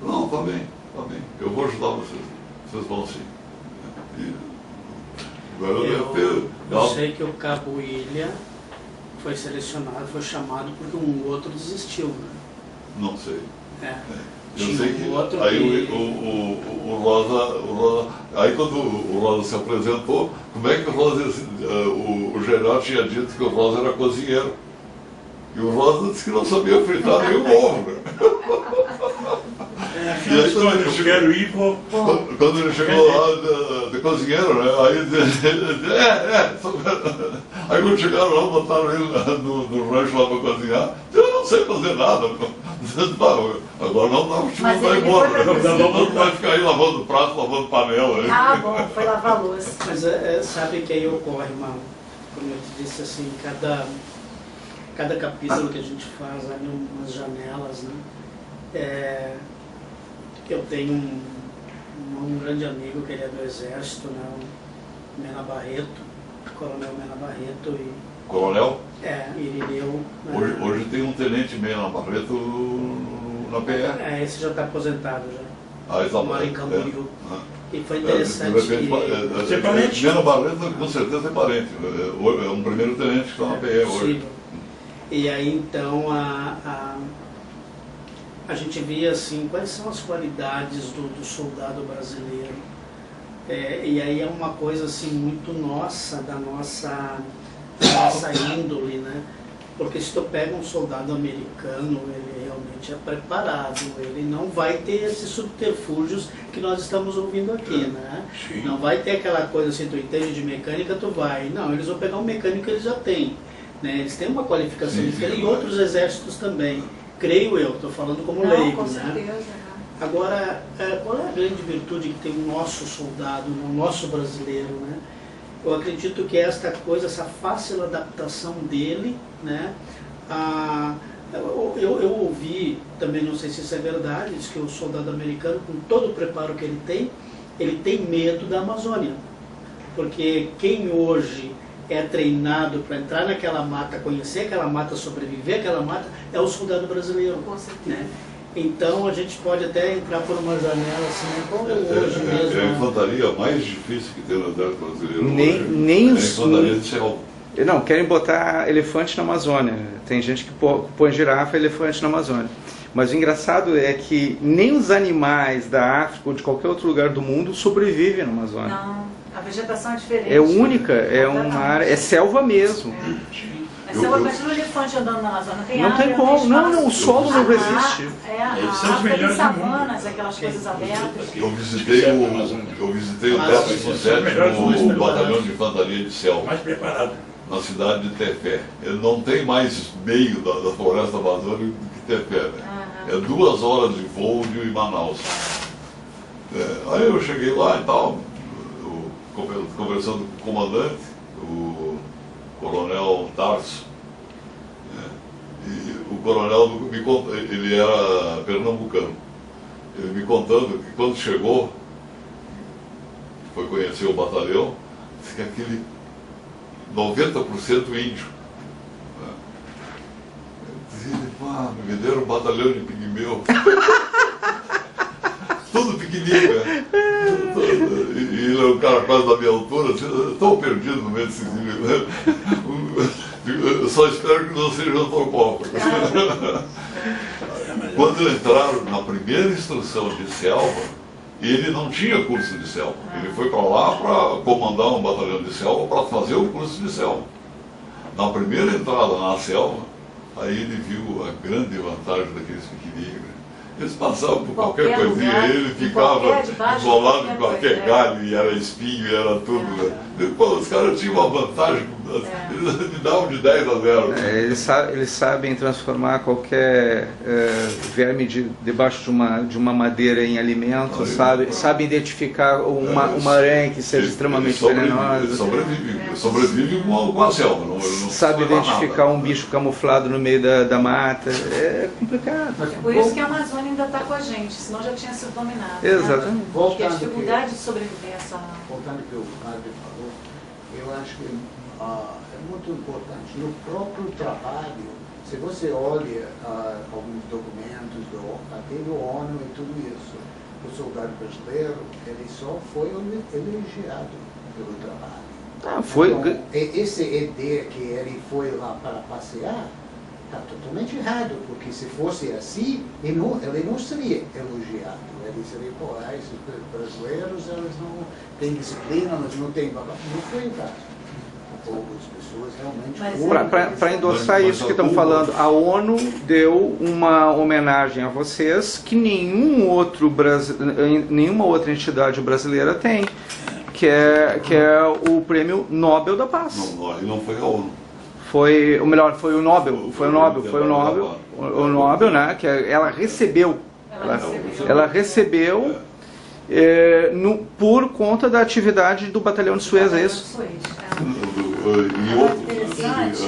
não, tá bem, eu vou ajudar vocês vão sim. Eu sei que o Cabo Ilha foi selecionado, foi chamado porque um outro desistiu, né? Não sei. Eu Tinha sei que outro aí que... o Rosa, aí quando o Rosa se apresentou, como é que o general tinha dito que o Rosa era cozinheiro? E o Rosa disse que não sabia fritar nem o ovo, né? E aí, eu quero ir, vou... Quando ele chegou lá de cozinheiro, né? Aí aí quando chegaram lá, botaram ele no rancho lá para cozinhar, eu não sei fazer nada. Agora não dá para te mandar embora. Não vai ficar aí lavando prato, lavando panela. Bom, foi lavar a louça. Mas sabe que aí ocorre como eu te disse assim, cada capítulo que a gente faz ali umas janelas, né? Eu tenho um grande amigo que ele é do Exército, né? O Mena Barreto, o Coronel Mena Barreto. Coronel? Irineu. Né? Hoje tem um tenente Mena Barreto na PR. Esse já está aposentado já. Ele está mora em Camboriú. E foi interessante Ser parente? Mena Barreto com certeza é parente. É um primeiro tenente que está na PR hoje. E aí então a gente via assim, quais são as qualidades do soldado brasileiro. E aí é uma coisa assim muito nossa, da nossa índole, né? Porque se tu pega um soldado americano, ele realmente é preparado, ele não vai ter esses subterfúgios que nós estamos ouvindo aqui, né? Sim. Não vai ter aquela coisa assim, tu entende de mecânica, tu vai. Não, eles vão pegar um mecânico que eles já têm. Né? Eles têm uma qualificação diferente, e outros exércitos também, creio eu, estou falando como leigo. Com certeza. Né? Agora, qual é a grande virtude que tem o nosso soldado, o nosso brasileiro? Né? Eu acredito que esta coisa, essa fácil adaptação dele, né? Eu ouvi, também não sei se isso é verdade, diz que o soldado americano, com todo o preparo que ele tem medo da Amazônia. Porque quem hoje é treinado para entrar naquela mata, conhecer aquela mata, sobreviver àquela mata, é o soldado brasileiro. Com certeza. Né? Então a gente pode até entrar por uma janela assim, como hoje mesmo. É a infantaria mais difícil que tem no exército brasileiro nem hoje. É a infantaria de selva. Não, querem botar elefante na Amazônia. Tem gente que põe girafa e elefante na Amazônia. Mas o engraçado é que nem os animais da África ou de qualquer outro lugar do mundo sobrevivem na Amazônia. Não, a vegetação é diferente. É única, é uma área, é selva mesmo. Mas você vai imaginar um elefante andando na Amazônia, tem Não área, tem como, não, o solo não Eles resiste. Eles são os África tem melhores do savanas, aquelas coisas abertas. Eu visitei o 17º Batalhão de Infantaria de Selva, Mais preparado. na cidade de Tefé. Ele não tem mais meio da floresta amazônica do que Tefé, né? É 2 horas de voo de Manaus. Aí eu cheguei lá e tal, conversando com o comandante, o coronel Tarso, coronel me contou, ele era pernambucano, ele me contando que quando chegou, foi conhecer o batalhão, disse que aquele 90% índio. Dizia, me deram um batalhão de pigmeu. Tudo pequenininho, né? E ele é um cara quase da minha altura, estou perdido no meio desse né? Eu só espero que não seja antropófago. Quando entraram na primeira instrução de selva, ele não tinha curso de selva. Ele foi para lá para comandar um batalhão de selva, para fazer o curso de selva. Na primeira entrada na selva, aí ele viu a grande vantagem daqueles pequenininhos. Eles passavam por qualquer coisinha, lugar, ele ficava isolado em qualquer galho, e era espinho, e era tudo. Né? Pô, os caras tinham uma vantagem, eles me davam de 10 a 0. Eles sabem transformar qualquer verme debaixo de uma madeira em alimento, sabem identificar uma aranha que seja extremamente venenosa. Ele sobrevive com a selva. Não sabe identificar um bicho camuflado no meio da mata. É complicado. Por isso que a Amazônia ainda está com a gente, senão já tinha sido dominada. Exatamente. Né? Porque a dificuldade de sobrevivência. Voltando ao que o padre falou, eu acho que é muito importante. No próprio trabalho, se você olha alguns documentos, até do ONU e tudo isso, o soldado brasileiro, ele só foi elogiado pelo trabalho. Então, essa ideia que ele foi lá para passear, está totalmente errado, porque se fosse assim, ele não seria elogiado. Ele seria, esses brasileiros, eles não têm disciplina, eles não têm... Não foi o caso. As pessoas realmente... Para endossar isso que estão falando, a ONU deu uma homenagem a vocês que nenhuma outra entidade brasileira tem, que é o Prêmio Nobel da Paz. Não foi a ONU. Foi o Nobel, né? Que ela recebeu. Ela recebeu por conta da atividade do Batalhão de Suez, é isso? E outros,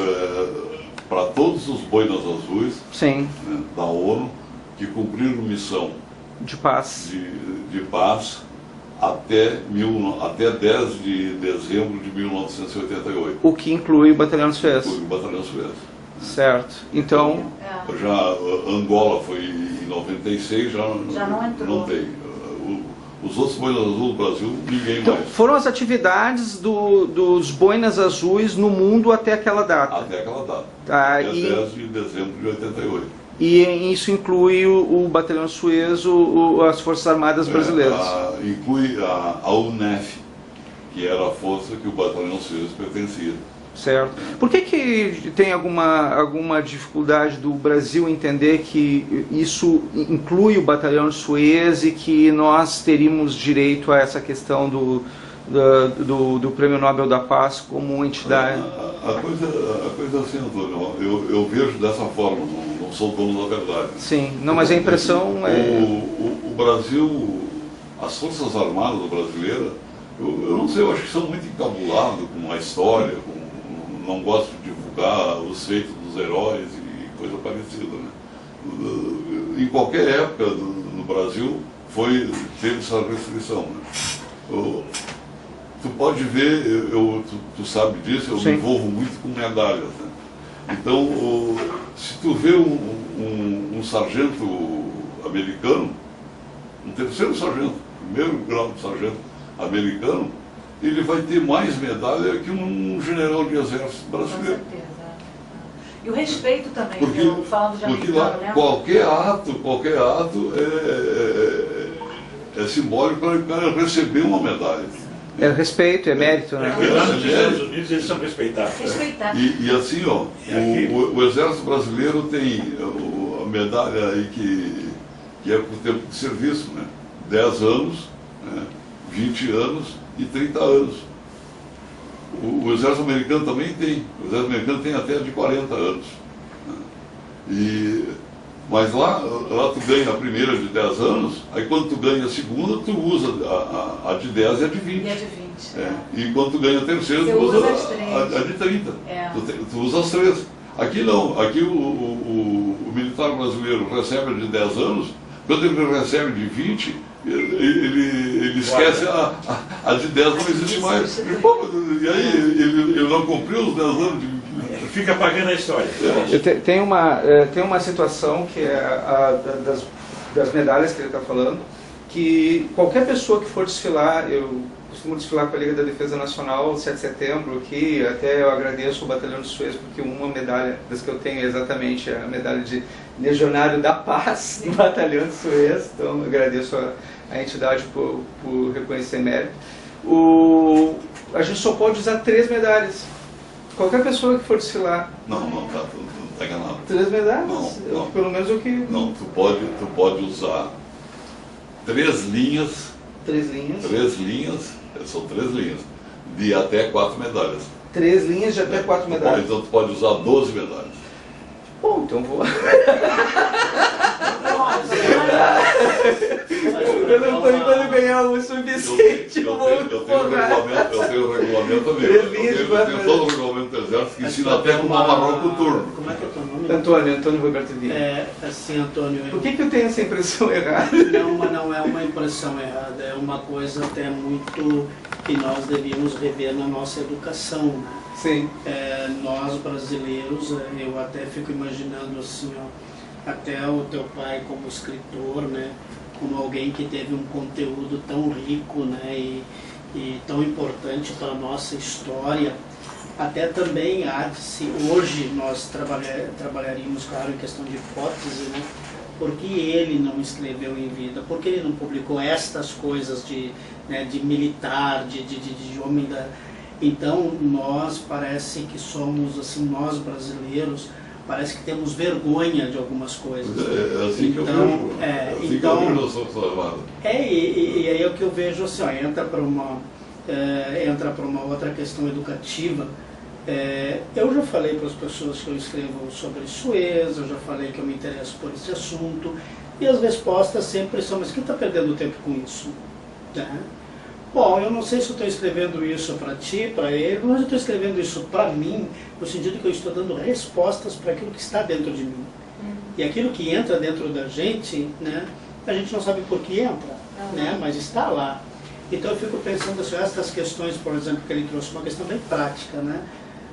para todos os boinas azuis, sim, né, da ONU, que cumpriram missão de paz, de paz até 10 de dezembro de 1988. O que inclui o Batalhão de Suez. Inclui o Batalhão de Suez. Certo. Então... Já Angola foi em 96, já não entrou. Não tem. Os outros boinas azuis do Brasil, ninguém então, mais. Foram as atividades dos boinas azuis no mundo até aquela data. Até aquela data. Até 10 de dezembro de 88. E isso inclui o Batalhão de Suez, as Forças Armadas Brasileiras. Inclui a UNEF, que era a força que o Batalhão de Suez pertencia. Certo. Por que tem alguma dificuldade do Brasil entender que isso inclui o Batalhão de Suez e que nós teríamos direito a essa questão do Prêmio Nobel da Paz como entidade? A coisa é assim, Antônio, eu vejo dessa forma, não sou dono da verdade. Sim, não, mas a impressão é... O Brasil, as Forças Armadas brasileiras, eu não sei, eu acho que são muito encabulados com a história, não gosto de divulgar os feitos dos heróis e coisa parecida. Né? Em qualquer época no Brasil teve essa restrição. Né? Tu pode ver, tu sabe disso, eu Sim. me envolvo muito com medalhas. Né? Então, se tu vê um sargento americano, um terceiro sargento, primeiro grau de sargento americano, ele vai ter mais medalha que um general de exército brasileiro. Com certeza. E o respeito também, porque eu falo de americano, lá, né? qualquer ato é simbólico para o cara receber uma medalha. É respeito, é mérito, né? Lá nos Estados Unidos eles são respeitados. E assim, ó, o exército brasileiro tem a medalha aí que é por tempo de serviço, né? 10 anos, né? 20 anos e 30 anos. O exército americano também tem. O exército americano tem até de 40 anos. Né? Mas lá tu ganha a primeira de 10 anos, aí quando tu ganha a segunda, tu usa a de 10 e a de 20. E a de 20. E quando tu ganha a terceira, tu usa a de 30. Tu usa as três. Aqui não, aqui o militar brasileiro recebe de 10 anos, quando ele recebe de 20, ele esquece a de 10 não existe mais. E aí ele não cumpriu os 10 anos de... Fica pagando a história. Tem uma situação que é das medalhas que ele está falando, que qualquer pessoa que for desfilar, eu costumo desfilar com a Liga da Defesa Nacional 7 de setembro aqui, até eu agradeço o Batalhão de Suez, porque uma medalha das que eu tenho é exatamente a medalha de Legionário da Paz do Batalhão de Suez, então eu agradeço a entidade por reconhecer mérito. A gente só pode usar 3 medalhas. Qualquer pessoa que for desfilar. Não, tá enganado. 3 medalhas? Não. Pelo menos o que... Não, tu pode usar 3 linhas. 3 linhas. 3 linhas, são 3 linhas, de até 4 medalhas. 3 linhas de até 4 medalhas. Então tu pode usar 12 medalhas. Bom, então vou... Quando ganhar o sub-20, eu vou Eu tenho o regulamento ali. Eu tenho todo o regulamento do Exército que ensina até como amarrar o turno. Como é que é o teu nome? Antônio Roberto Vieira. É, assim, Antônio... Por que eu tenho essa impressão errada? Não, mas não é uma impressão errada, é uma coisa até muito que nós devíamos rever na nossa educação, né? Sim. Nós brasileiros, eu até fico imaginando assim, ó, até o teu pai como escritor, né? Como alguém que teve um conteúdo tão rico, né? E tão importante para a nossa história. Até também hoje nós trabalharíamos, claro, em questão de hipótese, né? Porque ele não escreveu em vida, porque ele não publicou estas coisas de militar, de homem da... Então nós parece que somos, assim, nós brasileiros, parece que temos vergonha de algumas coisas. É assim que eu vejo. Então, que eu vejo a sua amada. E aí é o que eu vejo assim, ó, entra para uma outra questão educativa. Eu já falei para as pessoas que eu escrevo sobre Suez, eu já falei que eu me interesso por esse assunto, e as respostas sempre são: mas quem está perdendo tempo com isso? Né? Bom, eu não sei se eu estou escrevendo isso para ti, para ele, mas eu estou escrevendo isso para mim, no sentido que eu estou dando respostas para aquilo que está dentro de mim. E aquilo que entra dentro da gente, né, a gente não sabe por que entra, né, mas está lá. Então eu fico pensando assim, essas questões, por exemplo, que ele trouxe, uma questão bem prática, né,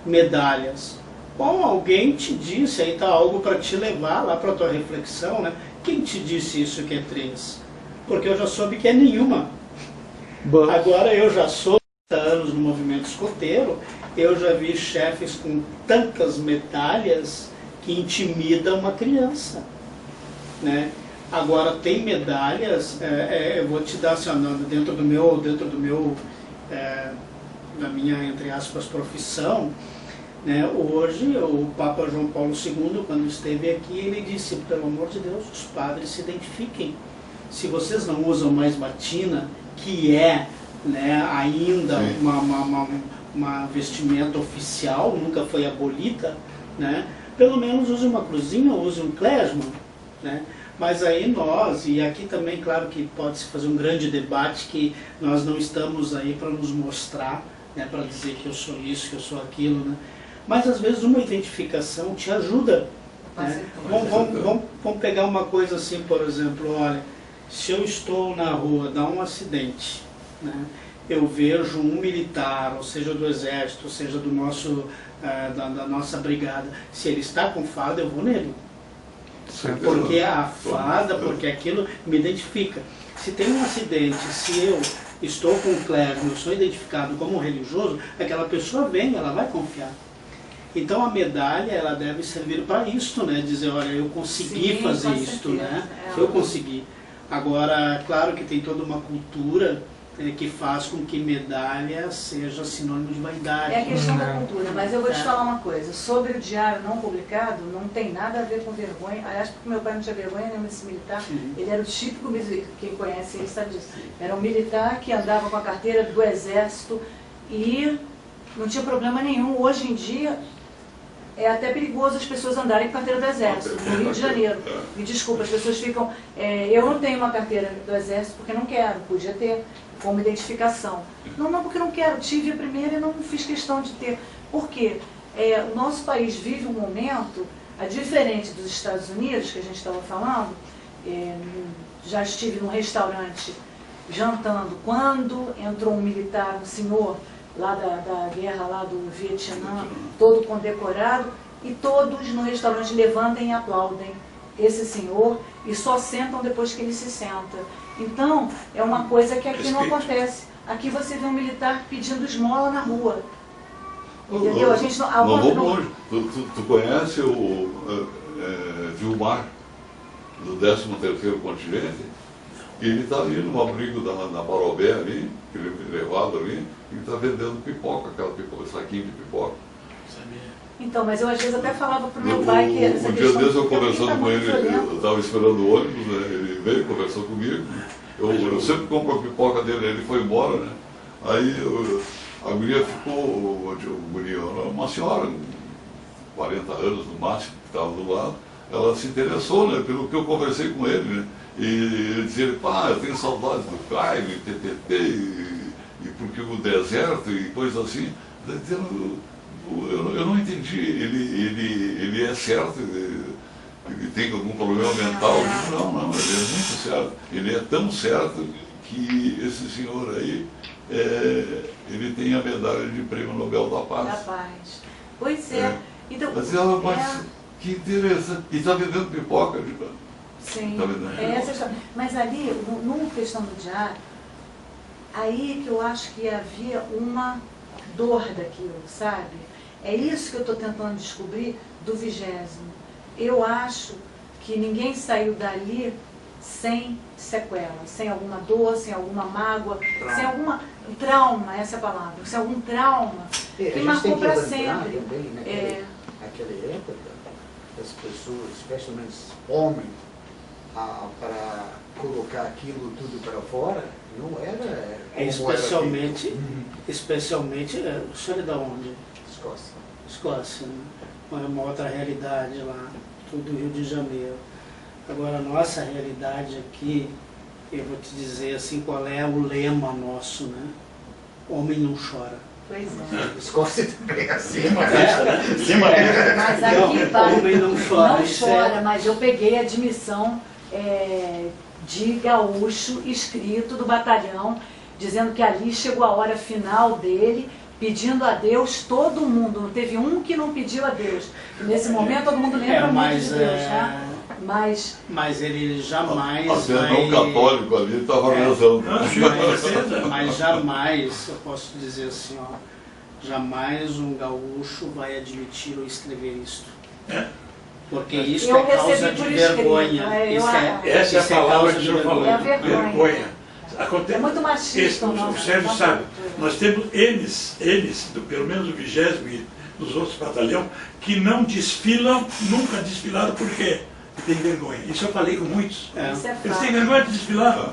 medalhas. Bom, alguém te disse, aí está algo para te levar lá para a tua reflexão, né? Quem te disse isso que é 3? Porque eu já soube que é nenhuma. Bom. Agora eu já sou 30 anos no movimento escoteiro, eu já vi chefes com tantas medalhas que intimidam uma criança, né? Agora tem medalhas, eu vou te dar assim, dentro do meu da minha, entre aspas, profissão, né? Hoje o Papa João Paulo II, quando esteve aqui, ele disse: pelo amor de Deus, os padres se identifiquem. Se vocês não usam mais batina, que é, né, ainda uma vestimenta oficial, nunca foi abolida, né, pelo menos use uma cruzinha, use um klezma, né. Mas aí nós, e aqui também, claro que pode-se fazer um grande debate, que nós não estamos aí para nos mostrar, né, para dizer que eu sou isso, que eu sou aquilo, né, mas às vezes uma identificação te ajuda, né. Vamos pegar uma coisa assim, por exemplo, olha, se eu estou na rua, dá um acidente, né, eu vejo um militar, ou seja do exército, ou seja do nosso, da nossa brigada, se ele está com farda, eu vou nele. Porque a farda, porque aquilo me identifica. Se tem um acidente, se eu estou com o clero, eu sou identificado como religioso, aquela pessoa vem, ela vai confiar. Então a medalha, ela deve servir para isso, né, dizer, olha, eu consegui fazer isto, né, eu consegui. Agora, claro que tem toda uma cultura que faz com que medalha seja sinônimo de vaidade. É a questão da cultura, mas eu vou te falar uma coisa. Sobre o diário não publicado, não tem nada a ver com vergonha. Aliás, porque meu pai não tinha vergonha nenhuma desse militar. Ele era o típico, quem conhece ele sabe disso. Era um militar que andava com a carteira do exército e não tinha problema nenhum. Hoje em dia, é até perigoso as pessoas andarem com carteira do Exército, no Rio de Janeiro. Me desculpa, as pessoas ficam... eu não tenho uma carteira do Exército porque não quero, podia ter como identificação. Não, porque não quero, tive a primeira e não fiz questão de ter. Por quê? o nosso país vive um momento, diferente dos Estados Unidos, que a gente estava falando. Já estive num restaurante jantando, quando entrou um militar, um senhor lá da guerra lá do Vietnã, todo condecorado, e todos no restaurante levantam e aplaudem esse senhor e só sentam depois que ele se senta. Então, é uma coisa que aqui não acontece. Aqui você vê um militar pedindo esmola na rua. Entendeu? A gente não vamos longe. Tu conhece o Vilmar, do 13º Contingente? Ele está ali no abrigo da Parobé ali, que ele foi levado ali, e está vendendo pipoca, aquela pipoca, saquinho de pipoca. Então, mas eu às vezes até falava para o meu pai que essa Um dia desses eu conversando com ele, eu estava esperando o ônibus, né? Ele veio, conversou comigo, eu sempre compro a pipoca dele, ele foi embora, né? Aí a guria ficou, uma senhora, 40 anos no máximo, que estava do lado, ela se interessou, né, pelo que eu conversei com ele, né? E ele dizia, pá, eu tenho saudades do Caio, TTT, e porque o deserto e coisas assim. Eu não entendi, ele é certo, ele tem algum problema mental? Não, ele é muito certo. Ele é tão certo que esse senhor aí, ele tem a medalha de Prêmio Nobel da Paz. Da Paz. Pois é. Então, mas que interessante. E está vendendo pipoca, sim, tá vendendo essa história. Mas ali, numa questão do diário, aí que eu acho que havia uma dor daquilo, sabe? É isso que eu estou tentando descobrir do 20º. Eu acho que ninguém saiu dali sem sequela, sem alguma dor, sem alguma mágoa, sem alguma trauma, essa é a palavra, sem algum trauma que marcou para sempre. Também, naquela época, as pessoas, especialmente homens, para colocar aquilo tudo para fora, não era especialmente, o senhor é da onde? Escócia, né? É uma outra realidade lá, tudo Rio de Janeiro. Agora, a nossa realidade aqui, eu vou te dizer assim, qual é o lema nosso, né? Homem não chora. Pois é. Escócia também é assim. Mas aqui, pai, homem não chora. Não chora, mas eu peguei a admissão de gaúcho escrito do batalhão, dizendo que ali chegou a hora final dele, pedindo a Deus, todo mundo, não teve um que não pediu a Deus. E nesse momento todo mundo lembra muito de Deus, né? Mas ele jamais vai... um católico ali estava rezando. Mas jamais, eu posso dizer assim, ó, jamais um gaúcho vai admitir ou escrever isto. Porque isso é causa de vergonha. Essa é a palavra que o senhor falou. Vergonha. É muito machista. O Sérgio sabe, nós temos eles pelo menos o 20º e dos outros batalhões, que não desfilam, nunca desfilaram, por quê? Tem vergonha. Isso eu falei com muitos. Eles têm vergonha de desfilar.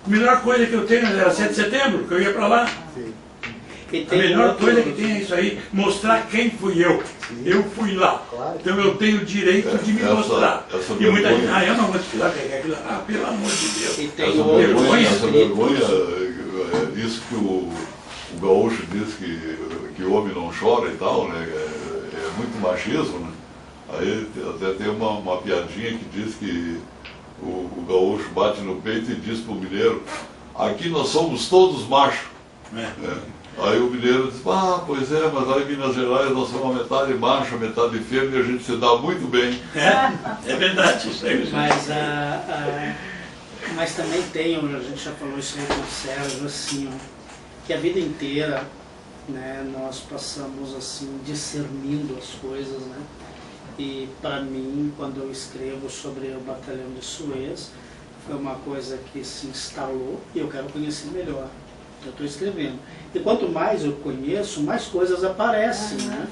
A melhor coisa que eu tenho era 7 de setembro, que eu ia para lá. A melhor coisa que tem é isso aí, mostrar quem fui eu. Eu fui lá. Então eu tenho o direito de me mostrar. E muita gente, eu não vou desfilar, pelo amor de Deus. E tem essa vergonha, isso que o gaúcho diz que o homem não chora e tal, né? É muito machismo, né? Aí até tem uma piadinha que diz que o gaúcho bate no peito e diz para o mineiro, aqui nós somos todos machos. Aí o mineiro diz, pois é, mas lá em Minas Gerais nós somos uma metade macho, metade fêmea e a gente se dá muito bem. É verdade isso aí. Mas também tem, a gente já falou isso aí com o Sérgio, assim, ó, que a vida inteira, né, nós passamos assim, discernindo as coisas, né? E para mim, quando eu escrevo sobre o Batalhão de Suez, foi uma coisa que se instalou e eu quero conhecer melhor. Eu estou escrevendo. E quanto mais eu conheço, mais coisas aparecem, né?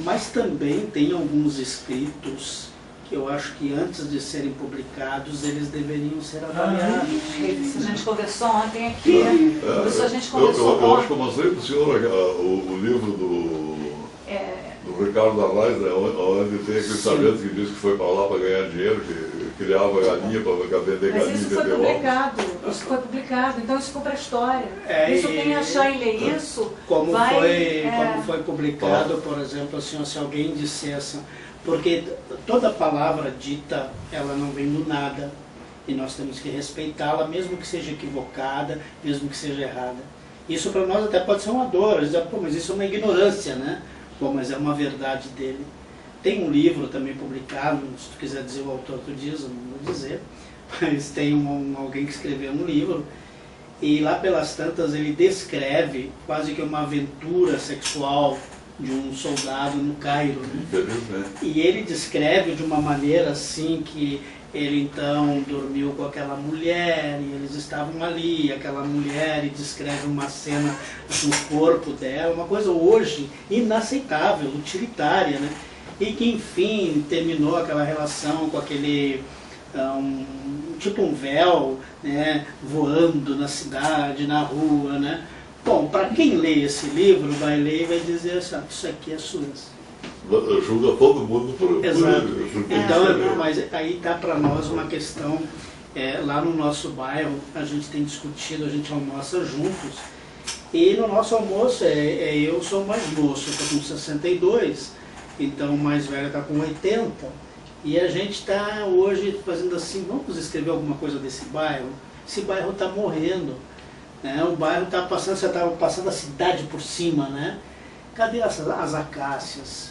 Mas também tem alguns escritos que eu acho que antes de serem publicados, eles deveriam ser avaliados. A gente conversou ontem aqui. A gente conversou eu acho que eu mostrei para o senhor o livro do Ricardo Arraes, né, onde tem aquele sargento que disse que foi para lá para ganhar dinheiro, que criava galinha para vender Mas galinha e isso foi vender ovos. publicado, isso foi publicado, então isso ficou para a história. Isso quem achar e ler isso Como vai... foi publicado, por exemplo, assim, se alguém dissesse, porque toda palavra dita, ela não vem do nada, e nós temos que respeitá-la, mesmo que seja equivocada, mesmo que seja errada. Isso para nós até pode ser uma dor, dizer, pô, mas isso é uma ignorância, né? Bom, mas é uma verdade dele. Tem um livro também publicado, se tu quiser dizer o autor, tu diz, eu não vou dizer, mas tem alguém que escreveu um livro, e lá pelas tantas ele descreve quase que uma aventura sexual de um soldado no Cairo, né? E ele descreve de uma maneira assim que ele então dormiu com aquela mulher e eles estavam ali, aquela mulher, e descreve uma cena do corpo dela, uma coisa hoje inaceitável, utilitária, né? E que enfim terminou aquela relação com aquele tipo um véu, né, voando na cidade, na rua, né? Bom, para quem lê esse livro, vai ler e vai dizer assim, isso aqui é Suez. Julga todo mundo por Exato. Então, isso. mas aí está para nós uma questão, lá no nosso bairro, a gente tem discutido, a gente almoça juntos, e no nosso almoço, eu sou mais moço, estou com 62, então o mais velho está com 80, e a gente está hoje fazendo assim, vamos escrever alguma coisa desse bairro? Esse bairro está morrendo, né? O bairro está passando, você estava passando a cidade por cima, né? Cadê as acácias?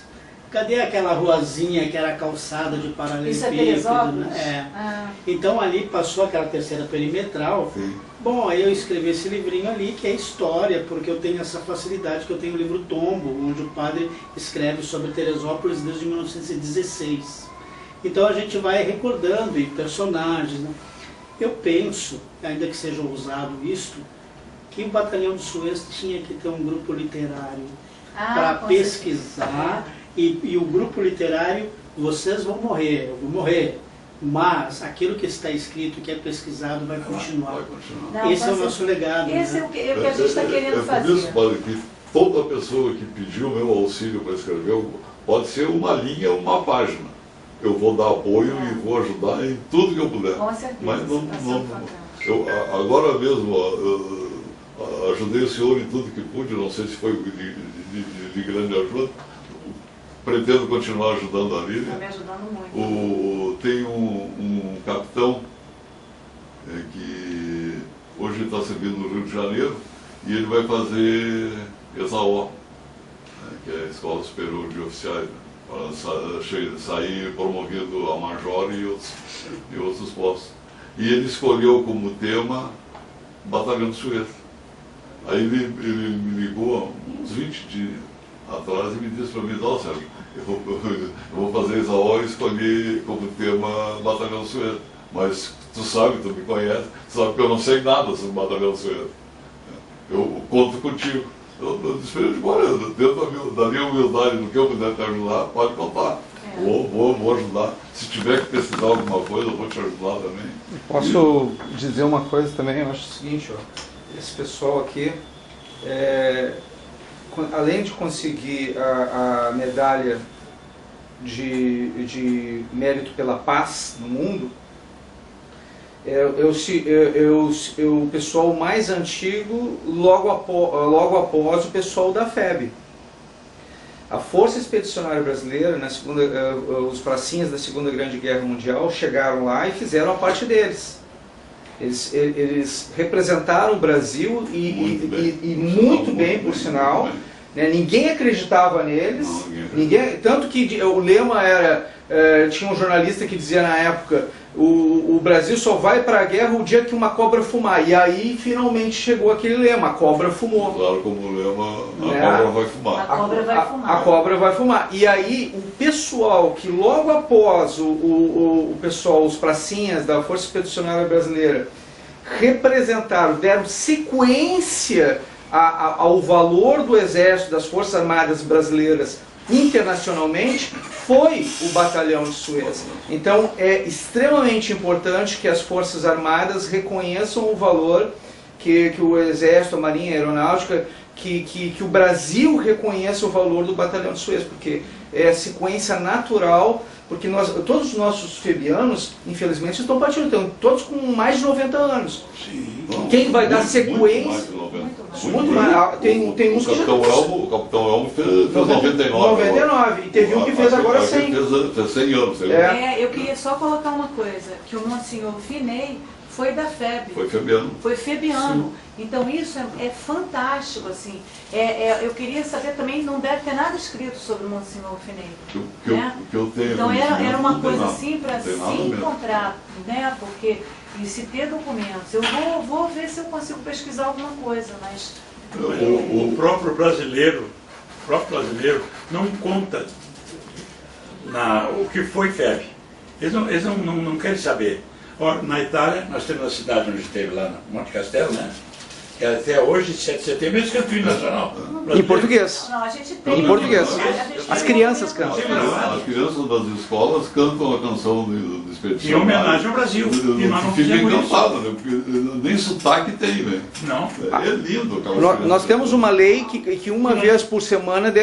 Cadê aquela ruazinha que era calçada de paralelepípedo? Isso é Teresópolis? Né? Então ali passou aquela terceira perimetral. Sim. Bom, aí eu escrevi esse livrinho ali, que é história, porque eu tenho essa facilidade, que eu tenho o livro Tombo, onde o padre escreve sobre Teresópolis desde 1916. Então a gente vai recordando e personagens, né? Eu penso, ainda que seja ousado isto, que o Batalhão de Suez tinha que ter um grupo literário para pesquisar, e o grupo literário, vocês vão morrer, eu vou morrer, mas aquilo que está escrito, que é pesquisado, vai continuar. Vai continuar. Não, Esse é o nosso legado. Esse né? é o que a gente está querendo Por isso, fazer. padre, que toda pessoa que pediu meu auxílio para escrever, pode ser uma linha, uma página. Eu vou dar apoio e vou ajudar em tudo que eu puder. Com certeza. Mas não, Tá não, sendo eu agora mesmo ajudei o senhor em tudo que pude, não sei se foi de grande ajuda. Pretendo continuar ajudando a Lília. Está me ajudando muito. Tem um capitão que hoje está servindo no Rio de Janeiro e ele vai fazer ESAO, que é a Escola Superior de Oficiais, né, para sair promovido a major e outros postos. E ele escolheu como tema Batalhão de Suez. Aí ele me ligou uns 20 dias atrás e me disse para mim, não, Sérgio, eu vou fazer ESAO e escolhi como tema Batalhão de Suez. Mas tu sabe, tu me conhece, tu sabe que eu não sei nada sobre Batalhão de Suez. Eu conto contigo. Eu disse, olha, dentro da minha humildade, no que eu puder te ajudar, pode contar. Vou ajudar. Se tiver que pesquisar alguma coisa, eu vou te ajudar também. Posso dizer uma coisa também? Eu acho o seguinte, ó, esse pessoal aqui, além de conseguir a medalha de mérito pela paz no mundo, o pessoal mais antigo, logo após o pessoal da FEB. A Força Expedicionária Brasileira, os pracinhas da Segunda Grande Guerra Mundial, chegaram lá e fizeram a parte deles. Eles representaram o Brasil e muito bem, por sinal. Né? Ninguém acreditava neles, tanto que o lema era, tinha um jornalista que dizia na época, o Brasil só vai para a guerra o dia que uma cobra fumar. E aí finalmente chegou aquele lema, a cobra fumou. Claro, como lema, cobra vai fumar. A cobra vai fumar. A cobra vai fumar. E aí o pessoal que logo após o pessoal, os pracinhas da Força Expedicionária Brasileira, representaram, deram sequência ao valor do Exército, das Forças Armadas Brasileiras internacionalmente, foi o Batalhão de Suez. Então é extremamente importante que as Forças Armadas reconheçam o valor que o Exército, a Marinha, a Aeronáutica, que o Brasil reconheça o valor do Batalhão de Suez, porque é sequência natural, porque todos os nossos febianos, infelizmente, estão partindo, estão todos com mais de 90 anos. Sim. Quem vai dar sequência? Muito mais. Tem uns que já... O Capitão Elmo fez 99. 99, e teve um que fez agora 100. Fez 100 anos. Eu queria só colocar uma coisa, que o Monsenhor Finei foi da FEB. Foi febiano. Foi febiano. Então isso é fantástico, assim. Eu queria saber também, não deve ter nada escrito sobre o Monsenhor Finei. Que eu tenho. Então era uma coisa assim para se mesmo. encontrar, né? Porque, e se ter documentos. Eu vou ver se eu consigo pesquisar alguma coisa, mas... O próprio brasileiro não conta o que foi FEB. Eles não querem saber. Na Itália, nós temos a cidade onde esteve lá, no Monte Castelo, né? Que até hoje, 7 de setembro, é escanteio nacional. Em português. Não, a gente tem. Em português. As crianças cantam. As crianças das escolas cantam a canção do Expedição. Em homenagem ao Brasil. E nós não fizemos isso. Né? Porque nem sotaque tem, né? Não. É lindo. Nós temos uma lei que uma vez por semana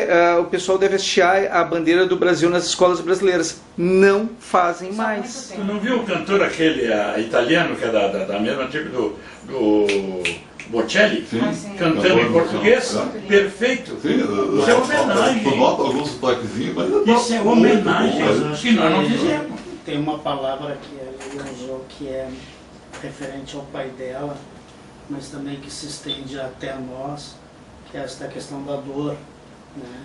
o pessoal deve hastear a bandeira do Brasil nas escolas brasileiras. Não fazem mais. Tu não viu o cantor aquele italiano, que é da mesma tipo do Bocelli, cantando em português? Perfeito. Sim, isso é homenagem. Tu nota algum sotaquezinho, mas isso é homenagem. Que nós não fizemos. Tem uma palavra que ela usou que é referente ao pai dela, mas também que se estende até a nós, que é esta questão da dor, né?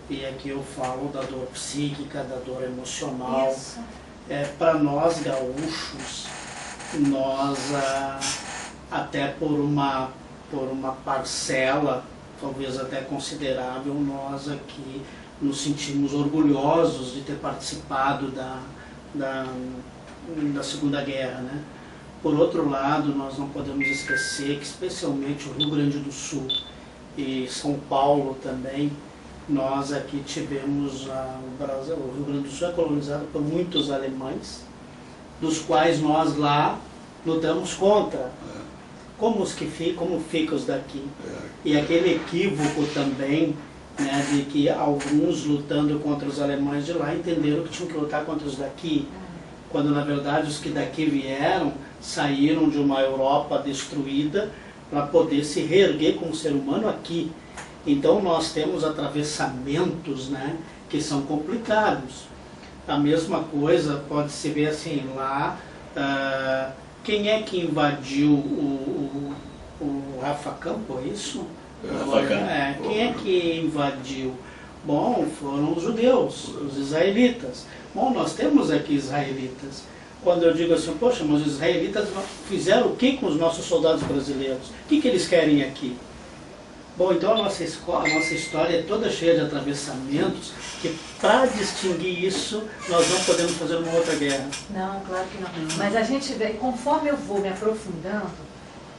E aqui eu falo da dor psíquica, da dor emocional. Para nós gaúchos, nós até por uma parcela, talvez até considerável, nós aqui nos sentimos orgulhosos de ter participado da Segunda Guerra, né? Por outro lado, nós não podemos esquecer que especialmente o Rio Grande do Sul e São Paulo também, nós aqui tivemos o Rio Grande do Sul é colonizado por muitos alemães, dos quais nós lá lutamos contra. Como fica os daqui? E aquele equívoco também, né, de que alguns lutando contra os alemães de lá entenderam que tinham que lutar contra os daqui, quando na verdade os que daqui vieram saíram de uma Europa destruída para poder se reerguer como ser humano aqui. Então nós temos atravessamentos, né, que são complicados. A mesma coisa pode-se ver assim lá. Quem é que invadiu o Rafa Campo, é isso? Quem é que invadiu? Bom, foram os judeus, os israelitas. Bom, nós temos aqui israelitas. Quando eu digo assim, poxa, mas os israelitas fizeram o que com os nossos soldados brasileiros? O que eles querem aqui? Bom, então a nossa história é toda cheia de atravessamentos, que para distinguir isso, nós não podemos fazer uma outra guerra. Não, claro que não. Mas a gente vê, conforme eu vou me aprofundando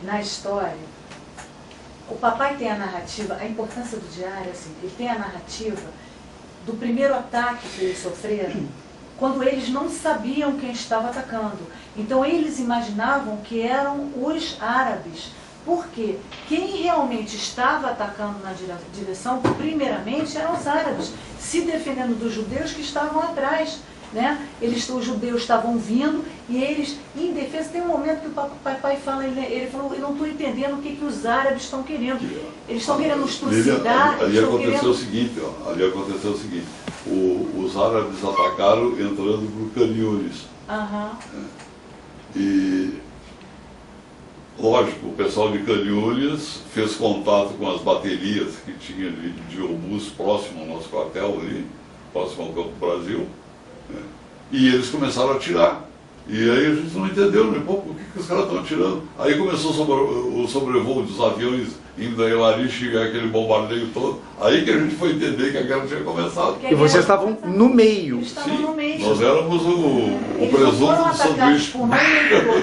na história, o papai tem a narrativa, a importância do diário, assim, ele tem a narrativa do primeiro ataque que eles sofreram, quando eles não sabiam quem estava atacando. Então eles imaginavam que eram os árabes. Porque quem realmente estava atacando na direção, primeiramente, eram os árabes, se defendendo dos judeus que estavam atrás, né? Os judeus estavam vindo e eles, em defesa, tem um momento que o papai fala, ele falou, eu não estou entendendo o que os árabes estão querendo. Eles estão querendo nos trucidar. Ali aconteceu o seguinte, os árabes atacaram entrando por Canhunes. E lógico, o pessoal de Canhunes fez contato com as baterias que tinha de obus próximo ao nosso quartel ali, próximo ao Campo Brasil, né? E eles começaram a atirar. E aí a gente não entendeu, né? Pô, por que os caras estão atirando? Aí começou o sobrevoo dos aviões indo da Elariche e aquele bombardeio todo. Aí que a gente foi entender que a guerra tinha começado. E vocês estavam no meio. Sim, nós éramos o presunto do sanduíche.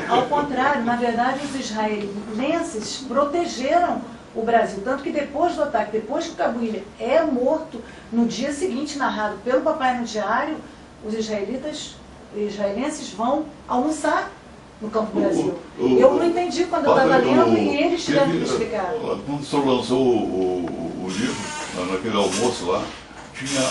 Ao contrário, na verdade, os israelenses protegeram o Brasil. Tanto que depois do ataque, depois que o Cabo Ilha é morto, no dia seguinte, narrado pelo papai no diário, os israelenses vão almoçar no Campo do Brasil. Eu não entendi quando eu estava lendo e eles tiveram que me explicar. Quando o senhor lançou o livro, naquele almoço lá, tinha,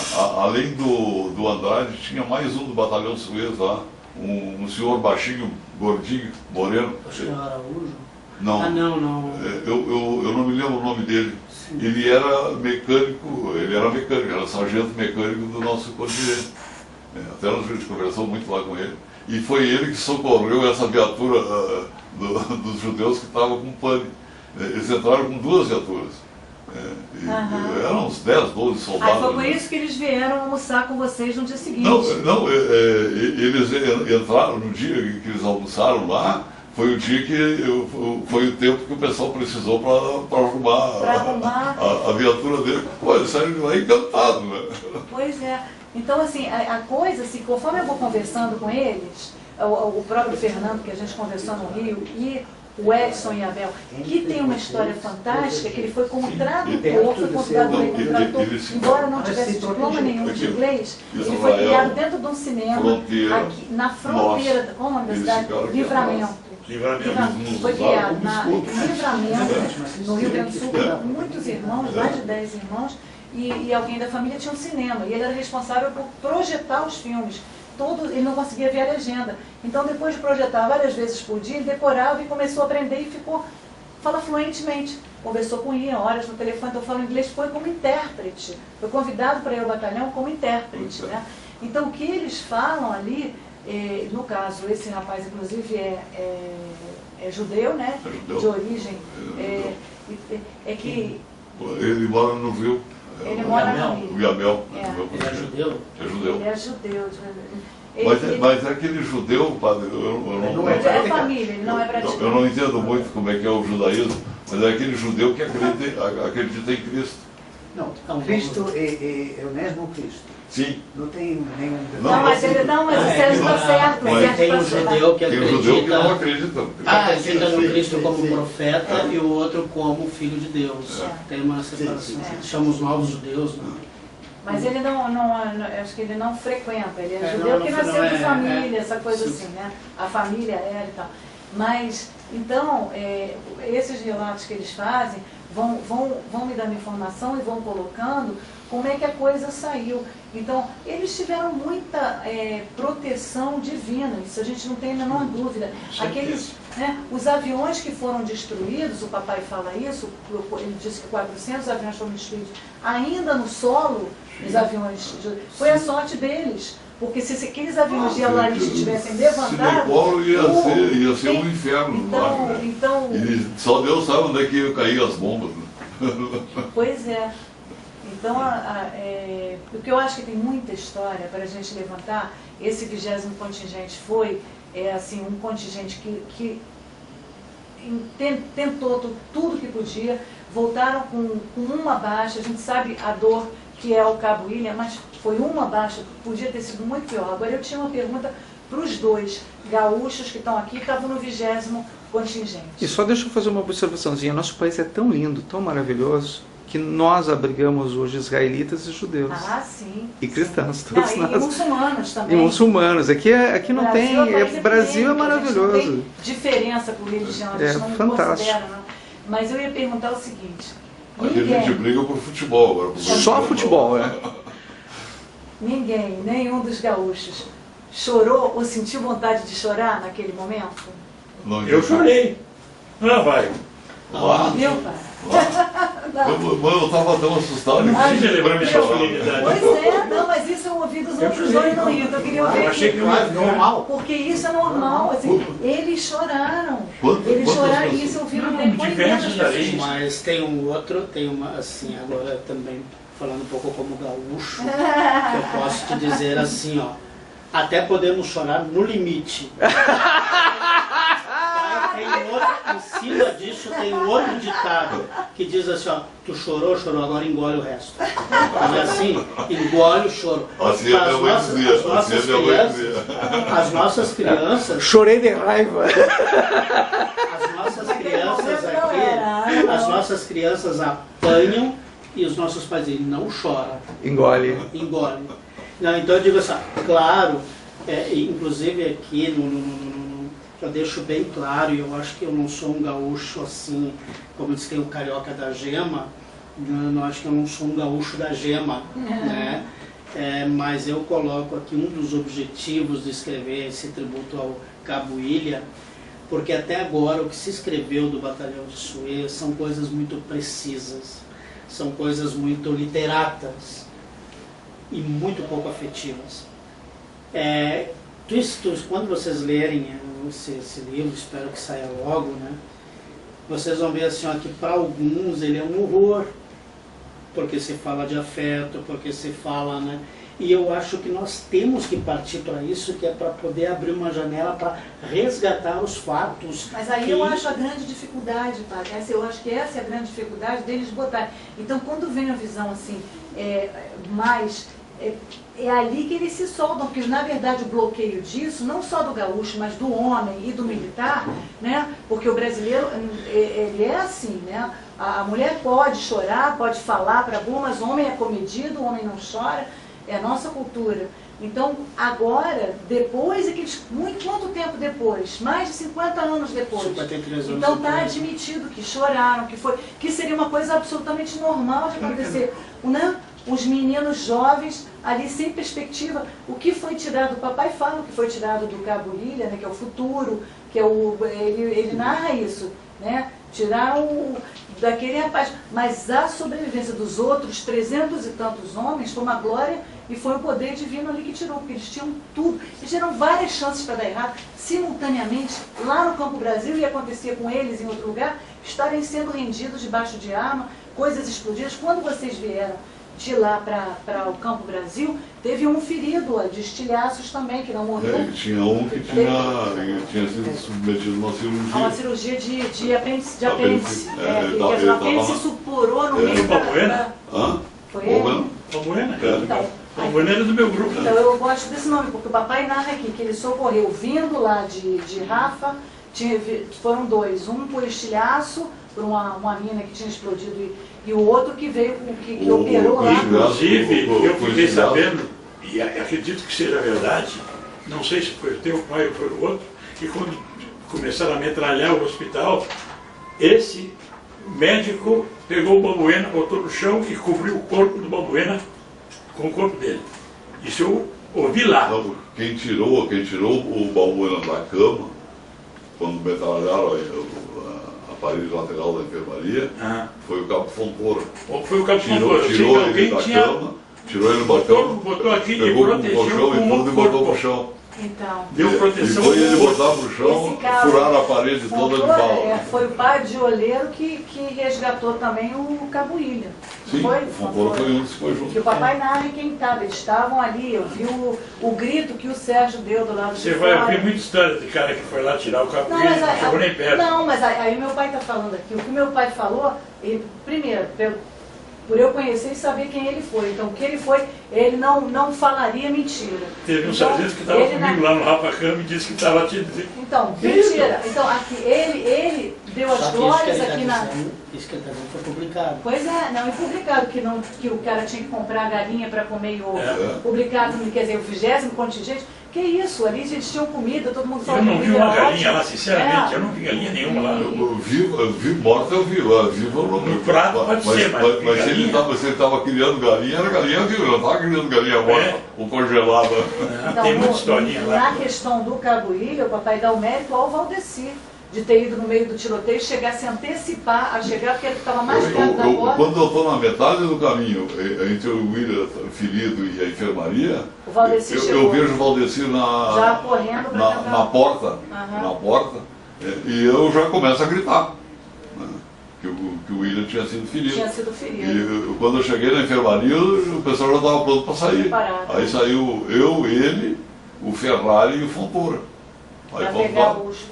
além do Andrade, tinha mais um do Batalhão Suez lá, um senhor baixinho, gordinho, moreno. O senhor Araújo? Não. Ah, não. Eu não me lembro o nome dele. Sim. Ele era mecânico, era sargento mecânico do nosso contingente. Até a gente conversou muito lá com ele. E foi ele que socorreu essa viatura dos judeus que estavam com pânico. Eles entraram com 2 viaturas. Eram uns 10, 12 soldados. Aí foi por isso que eles vieram almoçar com vocês no dia seguinte. Não, eles entraram no dia que eles almoçaram lá. Foi o dia foi o tempo que o pessoal precisou para arrumar a viatura dele. Pô, eles saíram de lá encantados, né? Pois é. Então, assim, a coisa, assim, conforme eu vou conversando com eles, o próprio Fernando, que a gente conversou no Rio, e o Edson e a Abel, que tem uma história fantástica, que ele foi como tradutor, foi convidado para ir como tradutor, embora não tivesse diploma nenhum de inglês, ele foi criado dentro de um cinema, aqui, na fronteira, como é o nome da cidade? Livramento. Foi criado em Livramento, no Rio Grande do Sul, com muitos irmãos, mais de 10 irmãos, e alguém da família tinha um cinema, e ele era responsável por projetar os filmes. Ele não conseguia ver a legenda. Então, depois de projetar várias vezes por dia, ele decorava e começou a aprender e fala fluentemente. Conversou com Ian, horas no telefone, então fala inglês, foi como intérprete. Foi convidado para ir ao batalhão como intérprete, né? Então, o que eles falam ali, no caso, esse rapaz, inclusive, é judeu, né? De origem, é que... Ele mora no Rio. Ele mora no Rio. O Yamel. Ele é judeu? É judeu. Ele é judeu. Mas é aquele judeu, padre, é família, ele não é praticante. Eu não entendo muito como é que é o judaísmo, mas é aquele judeu que acredita em Cristo. Não, Cristo é o mesmo Cristo. Sim. Não tem nenhum... Não, mas o Sérgio está certo. Tem um judeu que tem um judeu que não acredita. Acredita no Cristo como profeta e o outro como filho de Deus. Tem uma separação. Chama os novos judeus, né? Mas ele acho que ele não frequenta, ele é judeu que nasceu de família, essa coisa assim, né? A família era e tal. Mas, então, esses relatos que eles fazem vão me dando informação e vão colocando como é que a coisa saiu. Então, eles tiveram muita proteção divina, isso a gente não tem a menor dúvida. Aqueles, né, os aviões que foram destruídos, o papai fala isso, ele disse que 400 aviões foram destruídos ainda no solo, os aviões, foi a sorte deles. Porque se aqueles aviões de Alaris tivessem levantado... ia ser um inferno. Então, e só Deus sabe onde é que iam cair as bombas. Pois é. Então, o que eu acho que tem muita história para a gente levantar, esse 20º contingente foi assim, um contingente que tentou tudo que podia, voltaram com uma baixa, a gente sabe a dor que é o Cabo William, mas foi uma baixa, podia ter sido muito pior. Agora eu tinha uma pergunta para os 2 gaúchos que estão aqui, estavam no 20º contingente. E só deixa eu fazer uma observaçãozinha, nosso país é tão lindo, tão maravilhoso, que nós abrigamos hoje israelitas e judeus. Ah, sim. E cristãos, todos nós. E muçulmanos também. E muçulmanos. Aqui não tem... O Brasil é maravilhoso. Não tem diferença por religião, a gente não fantástico. considera, não. Mas eu ia perguntar o seguinte. Aqui a gente briga por futebol agora. Só futebol, Nenhum dos gaúchos chorou ou sentiu vontade de chorar naquele momento? Eu chorei. Não, vai. Meu pai. Eu estava tão assustado. Não precisa lembrar minha solenidade. Pois não, mas isso eu ouvi dos outros 2 no Rio, então eu queria ouvir. Eu achei que não era normal. Porque isso é normal, assim, eles choraram. Eles choraram e isso eu ouvi no depoimento. Mas tem uma, assim, agora também falando um pouco como gaúcho, que eu posso te dizer assim, ó, até podemos chorar no limite. Em cima disso tem um outro ditado que diz assim, ó, tu chorou, agora engole o resto. Então é assim, engole o choro. Assim as nossas crianças... Chorei de raiva. As nossas crianças apanham e os nossos pais dizem, não chora. Engole. Não, então eu digo assim, claro, inclusive aqui eu deixo bem claro, e eu acho que eu não sou um gaúcho assim, como diz que tem o carioca da gema, eu acho que eu não sou um gaúcho da gema, né? Mas eu coloco aqui um dos objetivos de escrever esse tributo ao Cabo Ilha, porque até agora o que se escreveu do Batalhão de Suez são coisas muito precisas, são coisas muito literatas e muito pouco afetivas. Quando vocês lerem esse livro, espero que saia logo, né? Vocês vão ver assim, ó, que para alguns ele é um horror, porque se fala de afeto, porque se fala, né? E eu acho que nós temos que partir para isso, que é para poder abrir uma janela para resgatar os fatos. Mas aí eu acho a grande dificuldade, padre. Eu acho que essa é a grande dificuldade deles botarem. Então, quando vem a visão assim, é ali que eles se soltam, porque na verdade o bloqueio disso, não só do gaúcho, mas do homem e do militar, né? Porque o brasileiro, ele é assim, né? A mulher pode chorar, pode falar para bom, mas o homem é comedido, o homem não chora, é a nossa cultura. Então, agora, depois, quanto tempo depois? Mais de 50 anos depois. 53 anos então está depois. admitido que choraram, que seria uma coisa absolutamente normal de acontecer, né? Os meninos jovens ali sem perspectiva, o que foi tirado, o papai fala o que foi tirado do Cabo Ilha, né, que é o futuro, que é ele narra isso, né? Tiraram daquele rapaz, mas a sobrevivência dos outros 300 e tantos homens foi uma glória e foi o poder divino ali que tirou, porque eles tinham tudo, eles tiveram várias chances para dar errado, simultaneamente, lá no Campo Brasil, e acontecia com eles em outro lugar, estarem sendo rendidos debaixo de arma, coisas explodidas. Quando vocês vieram de lá para o Campo Brasil, teve um ferido de estilhaços também, que não morreu. Tinha um que tinha sido submetido a uma cirurgia. A uma cirurgia de apêndice. Que a apêndice supurou no meio da... Foi ele? Balbuena. Então, Balbuena era do meu grupo. Então eu gosto desse nome, porque o papai narra aqui que ele socorreu vindo lá de Rafa, foram dois, um por estilhaço, por uma mina que tinha explodido, e o outro que veio, que operou lá. Inclusive, eu fiquei sabendo, e acredito que seja verdade, não sei se foi o teu pai ou foi o outro, que quando começaram a metralhar o hospital, esse médico pegou o Balbuena, botou no chão e cobriu o corpo do Balbuena com o corpo dele. Isso eu ouvi lá. Não, quem tirou o Balbuena da cama, quando metralharam a parede lateral da enfermaria, foi o Cabo Fontoura. Foi o Cabo Fontoura. Tirou ele da cama, botou aqui e pegou protegeu o colchão e tudo e botou pro chão. Então, deu proteção. E foi ele botar pro chão, furaram a parede toda de bala. Foi o pai de Oleiro que resgatou também o Cabo Ilha. Sim, o Fontoura foi um que foi junto. Que o papai narra quem estava, eles estavam ali, eu vi o grito que o Sérgio deu do lado Você de fora. vai ouvir muita história de cara que foi lá tirar o Cabo Ilha, não chegou nem perto. Não, mas aí meu pai está falando aqui, o que meu pai falou, primeiro, por eu conhecer e saber quem ele foi. Então, o que ele foi, ele não falaria mentira. Teve um sargento que estava comigo lá no Rafa Cama e disse que estava te dizendo. Então, mentira. Então, aqui, ele deu as glórias aqui na... Isso que ele está dizendo foi publicado. Pois é, não, e publicado que o cara tinha que comprar galinha para comer e ovo. Publicado, quer dizer, o 20º contingente. Que isso, ali eles tinham comida, todo mundo falava. Eu não vi uma galinha lá, sinceramente, eu não vi galinha nenhuma lá. Vi morta, eu vi, viva eu não vi. No prato pode ser, mas se ele estava criando galinha, era galinha viva, não estava criando galinha morta ou congelada. Então, tem muita historinha lá. Na questão do Cabo Ilha, o papai dá o mérito ao Valdeci, de ter ido no meio do tiroteio, chegar a se antecipar a chegar, porque ele estava mais perto da porta. Quando eu estou na metade do caminho, entre o William ferido e a enfermaria, o Valdeci eu vejo o Valdeci já correndo na porta, e eu já começo a gritar, né, que o William tinha sido ferido. E quando eu cheguei na enfermaria, o pessoal já estava pronto para sair. Aí saiu eu, ele, o Ferrari e o Fontoura. Aí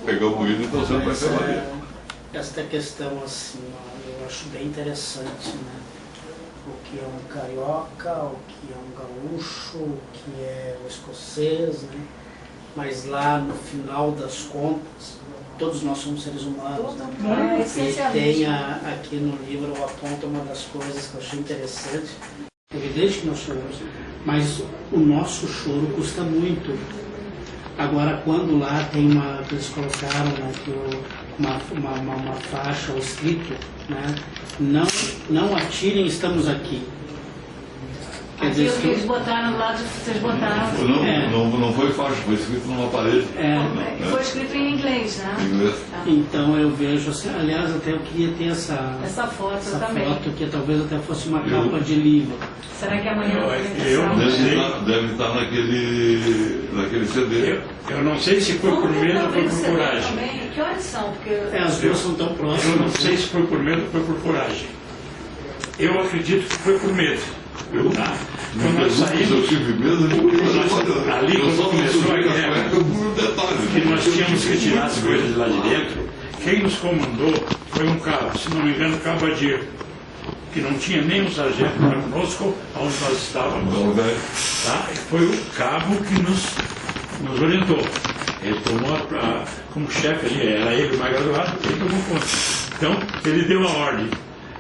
pegamos o William e trouxemos para a enfermaria. Esta questão, assim, eu acho bem interessante, né? O que é um carioca, o que é um gaúcho, o que é um escocês, né? Mas lá, no final das contas, todos nós somos seres humanos, né? E tem aqui no livro, eu aponto uma das coisas que eu achei interessante. É evidente que nós choramos, mas o nosso choro custa muito. Agora, quando lá tem eles colocaram aqui uma faixa, ou escrito, né? Não atirem, estamos aqui. Quer Aquilo dizer, que eles botaram lá, vocês botaram. Não foi faixa, foi escrito numa parede. Foi escrito em inglês, né? Em inglês. Então eu vejo assim, aliás, até eu queria ter essa foto também. foto, que talvez até fosse uma capa de livro. Será que amanhã Deve estar naquele CD. Eu não sei se foi por medo ou foi por coragem. Também. Que horas são? Porque... As duas são tão próximas. Eu não sei se foi por medo ou foi por coragem. Eu acredito que foi por medo. Tá? Quando nós saímos, eu tive medo, ali quando começou a guerra, que nós tínhamos que tirar as coisas de lá de dentro, quem nos comandou foi um cabo, se não me engano, o Cabo Adir, que não tinha nem um sargento para conosco, onde nós estávamos. Tá? E foi o cabo que nos orientou. Ele tomou como chefe ali, era ele o mais graduado, ele tomou conta. Então, ele deu a ordem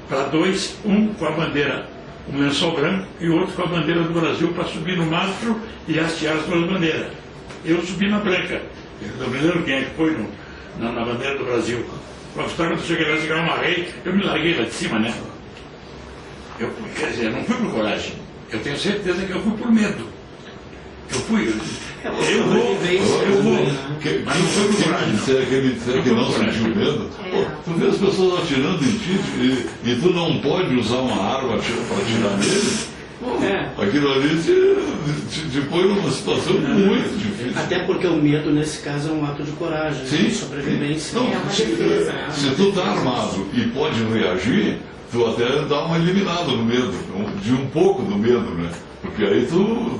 para dois, um com a bandeira, um lençol branco e o outro com a bandeira do Brasil para subir no mastro e hastear as duas bandeiras. Eu subi na branca. Eu me lembro quem é que foi na bandeira do Brasil. Quando eu cheguei lá, eu amarrei, eu me larguei lá de cima, né? Quer dizer, não fui por coragem. Eu tenho certeza que eu fui por medo. Eu vou. Mas não foi por coragem. Quem disser que não sentiu medo, tu vê as pessoas atirando em ti e tu não pode usar uma arma para atirar nele? Aquilo ali te põe numa situação muito difícil. Até porque o medo, nesse caso, é um ato de coragem, Sim. De sobrevivência. Não, se tu está armado e pode reagir, tu até dá uma eliminada no medo, de um pouco do medo, né? Porque aí tu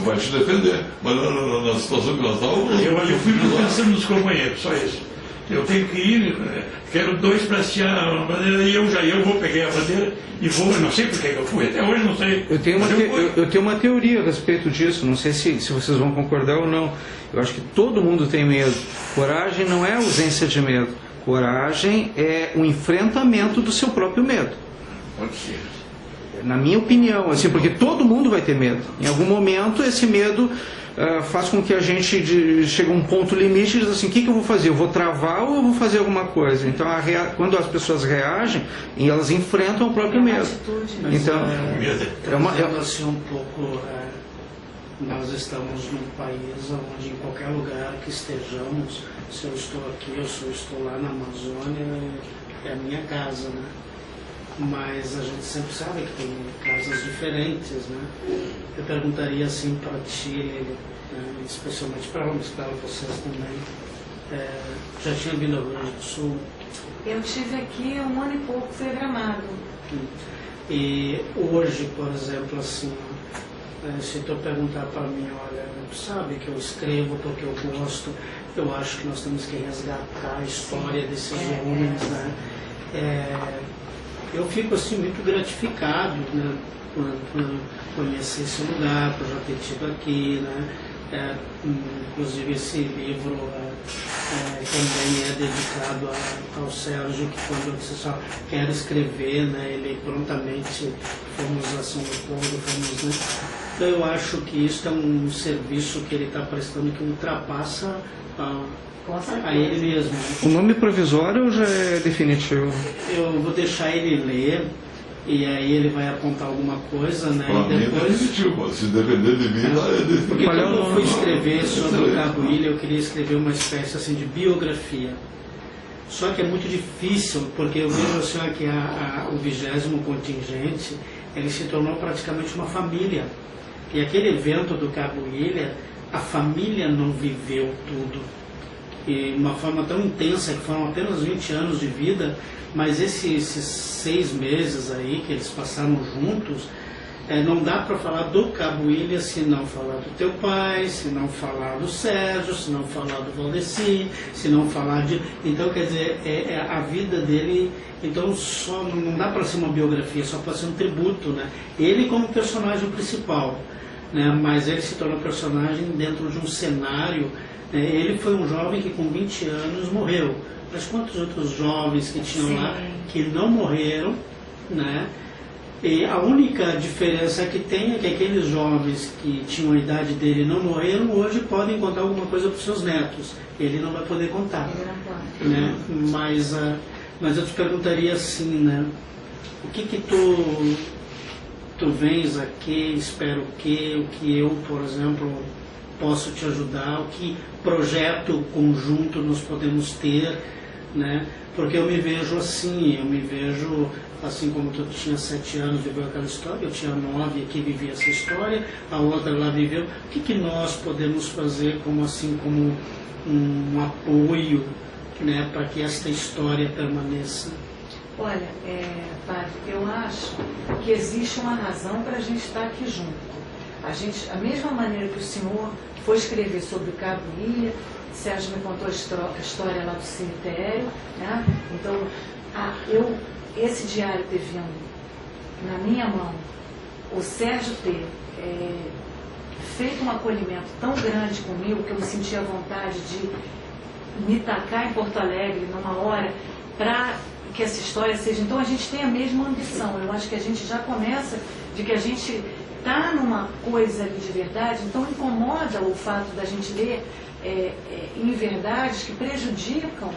vai te defender. Mas na situação que nós estávamos... Eu fui pensando nos companheiros, só isso. Eu tenho que ir, quero dois para hastear a bandeira, e eu vou pegar a bandeira e vou, não sei por que eu fui, até hoje não sei. Eu tenho uma teoria a respeito disso, não sei se vocês vão concordar ou não. Eu acho que todo mundo tem medo. Coragem não é ausência de medo. Coragem é o enfrentamento do seu próprio medo. Pode ser. Na minha opinião, assim, porque todo mundo vai ter medo. Em algum momento esse medo faz com que a gente chegue a um ponto limite e diz assim, o que eu vou fazer? Eu vou travar ou eu vou fazer alguma coisa? Então quando as pessoas reagem, elas enfrentam o próprio medo. Então, assim um pouco, nós estamos num país onde em qualquer lugar que estejamos, se eu estou aqui ou se eu estou lá na Amazônia, é a minha casa, né? Mas a gente sempre sabe que tem casas diferentes, né? Eu perguntaria assim para ti, especialmente para vocês também, já tinha vindo ao Rio Grande do Sul? Eu estive aqui 1 ano e pouco, fui a Gramado. E hoje, por exemplo, assim, se tu perguntar para mim, olha, tu sabe que eu escrevo porque eu gosto, eu acho que nós temos que resgatar a história desses homens, né? Eu fico assim muito gratificado, né, por conhecer esse lugar, por já ter tido aqui, né? Inclusive esse livro também é dedicado ao Sérgio, que quando eu disse só quero escrever, né, ele prontamente fomos a São Leopoldo, né? Então eu acho que isso é um serviço que ele está prestando que ultrapassa a ele mesmo. O nome provisório já é definitivo? Eu vou deixar ele ler e aí ele vai apontar alguma coisa, né? Pra e depois... mim é definitivo, se depender de mim, é definitivo. Porque quando eu fui escrever sobre o Cabo Ilha, eu queria escrever uma espécie assim de biografia. Só que é muito difícil, porque eu vejo assim que o 20º contingente, ele se tornou praticamente uma família. E aquele evento do Cabo Ilha, a família não viveu tudo. E de uma forma tão intensa, que foram apenas 20 anos de vida, mas esses 6 meses aí que eles passaram juntos, não dá para falar do Cabo Ilha se não falar do teu pai, se não falar do Sérgio, se não falar do Valdeci, se não falar de... Então, quer dizer, a vida dele, então só não dá para ser uma biografia, só para ser um tributo, né? Ele como personagem principal, né? Mas ele se tornou personagem dentro de um cenário. Ele foi um jovem que com 20 anos morreu, mas quantos outros jovens que tinham lá que não morreram, né? E a única diferença que tem é que aqueles jovens que tinham a idade dele e não morreram, hoje podem contar alguma coisa para os seus netos. Ele não vai poder contar. Né? Mas eu te perguntaria assim, né? O que tu vens aqui, espera o que eu, por exemplo, posso te ajudar, o que projeto conjunto nós podemos ter, né? Porque eu me vejo assim como tu tinha 7 anos, viveu aquela história, eu tinha 9 aqui, vivi essa história, a outra lá viveu. O que nós podemos fazer como um apoio, né, para que esta história permaneça? Olha, padre, eu acho que existe uma razão para a gente estar aqui junto. A mesma maneira que o senhor foi escrever sobre o Cabo Ilha, Sérgio me contou a história lá do cemitério, né? Então, esse diário ter vindo na minha mão, o Sérgio ter feito um acolhimento tão grande comigo que eu me sentia à vontade de me tacar em Porto Alegre numa hora para que essa história seja... Então a gente tem a mesma ambição. Eu acho que a gente já começa de que a gente está numa coisa ali de verdade, então incomoda o fato da gente ler em verdades que prejudicam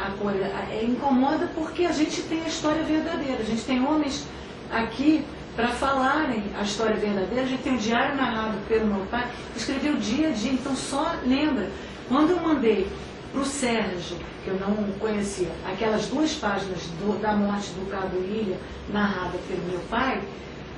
a coisa. Incomoda porque a gente tem a história verdadeira. A gente tem homens aqui para falarem a história verdadeira. A gente tem um diário narrado pelo meu pai, que escreveu dia a dia. Então só lembra, quando eu mandei para o Sérgio, que eu não conhecia, aquelas 2 páginas da morte do Cabo Ilha, narrada pelo meu pai,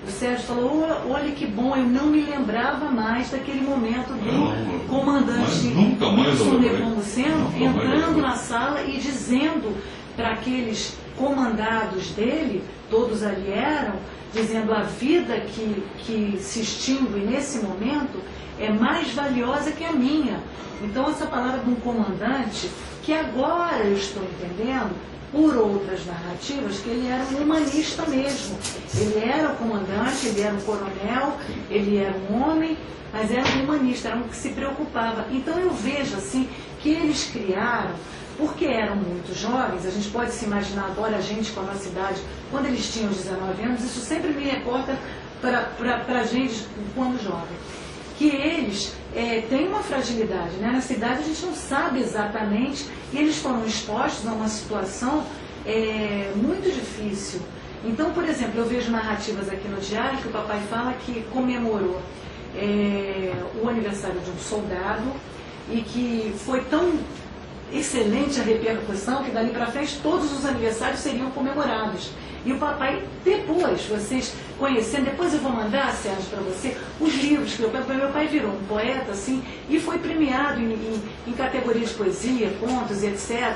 o Sérgio falou, olha que bom, eu não me lembrava mais daquele momento do comandante Wilson Nepomuceno entrando na sala e dizendo para aqueles comandados dele, todos ali eram, dizendo a vida que se extingue nesse momento é mais valiosa que a minha. Então essa palavra de um comandante, que agora eu estou entendendo, por outras narrativas, que ele era um humanista mesmo. Ele era o comandante, ele era um coronel, ele era um homem, mas era um humanista, era um que se preocupava. Então eu vejo assim que eles criaram, porque eram muito jovens, a gente pode se imaginar agora a gente com a nossa idade, quando eles tinham 19 anos, isso sempre me reporta para a gente quando jovem, que eles têm uma fragilidade, né? Na cidade a gente não sabe exatamente, e eles foram expostos a uma situação muito difícil. Então, por exemplo, eu vejo narrativas aqui no diário que o papai fala que comemorou o aniversário de um soldado e que foi tão excelente a repercussão que dali para frente todos os aniversários seriam comemorados. E o papai, depois, vocês conhecendo, depois eu vou mandar, Sérgio, para você, os livros que meu pai virou um poeta, assim, e foi premiado em categorias de poesia, contos e etc.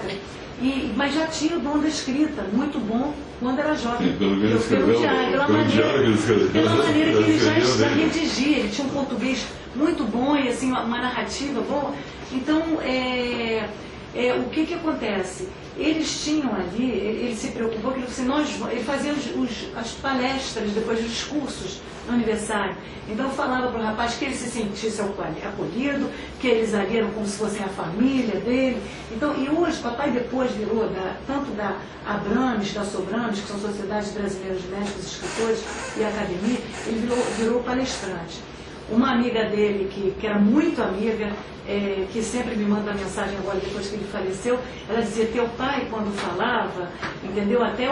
Mas já tinha o dom da escrita, muito bom, quando era jovem. Pela maneira que ele já redigia, ele tinha um português muito bom e assim, uma narrativa boa. Então, o que acontece? Eles tinham ali, ele se preocupou, que ele fazia as palestras depois dos discursos no aniversário. Então falava para o rapaz que ele se sentisse acolhido, que eles ali eram como se fossem a família dele. Então, e hoje, papai depois virou, tanto da Abrames, da Sobrames, que são sociedades brasileiras de médicos e escritores, e a academia, ele virou palestrante. Uma amiga dele, que era muito amiga, que sempre me manda mensagem agora, depois que ele faleceu, ela dizia, teu pai, quando falava, entendeu? Até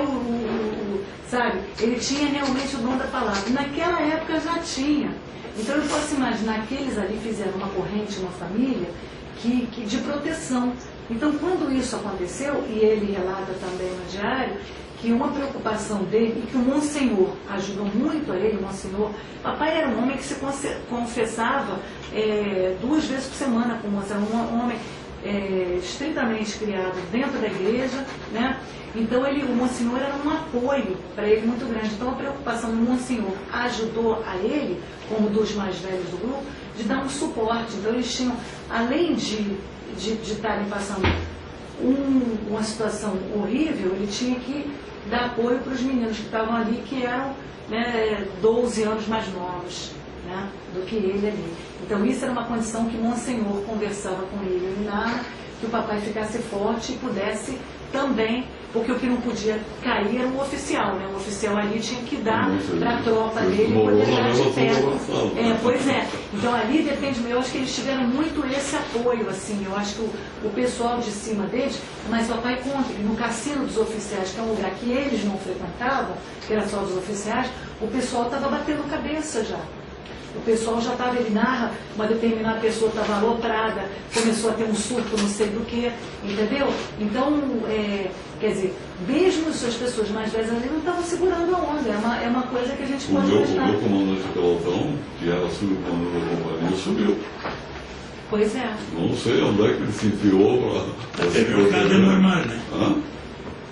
sabe, ele tinha realmente o dom da palavra. Naquela época já tinha. Então eu posso imaginar que eles ali fizeram uma corrente, uma família, de proteção. Então quando isso aconteceu, e ele relata também no diário, que uma preocupação dele, e que o Monsenhor ajudou muito a ele, o Monsenhor, papai era um homem que se confessava 2 vezes por semana com o Monsenhor, um homem estritamente criado dentro da igreja, né? Então o Monsenhor era um apoio para ele muito grande. Então a preocupação do Monsenhor ajudou a ele, como dos mais velhos do grupo, de dar um suporte. Então eles tinham, além de estarem passando uma situação horrível, ele tinha que dar apoio para os meninos que estavam ali, que eram 12 anos mais novos, do que ele ali. Então isso era uma condição que Monsenhor conversava com ele. Ele narra que o papai ficasse forte e pudesse também, porque o que não podia cair era um oficial, né? O oficial ali tinha que dar para a tropa dele poder estar de pé. Pois é. Então ali depende, eu acho que eles tiveram muito esse apoio, assim, eu acho que o pessoal de cima deles, mas o papai conta que no cassino dos oficiais, que é um lugar que eles não frequentavam, que era só dos oficiais, o pessoal estava batendo cabeça já. O pessoal já estava, ele narra, uma determinada pessoa estava aloprada, começou a ter um surto não sei do que, entendeu? Então, quer dizer, mesmo as pessoas mais velhas ali não estavam segurando a onda, é uma coisa que a gente pode imaginar. O meu comandante de pelotão, que era subcomandante da companhia, subiu. Pois é. Não sei onde é que ele se enfiou para... Teve um cara dentro do armário, né? Hã?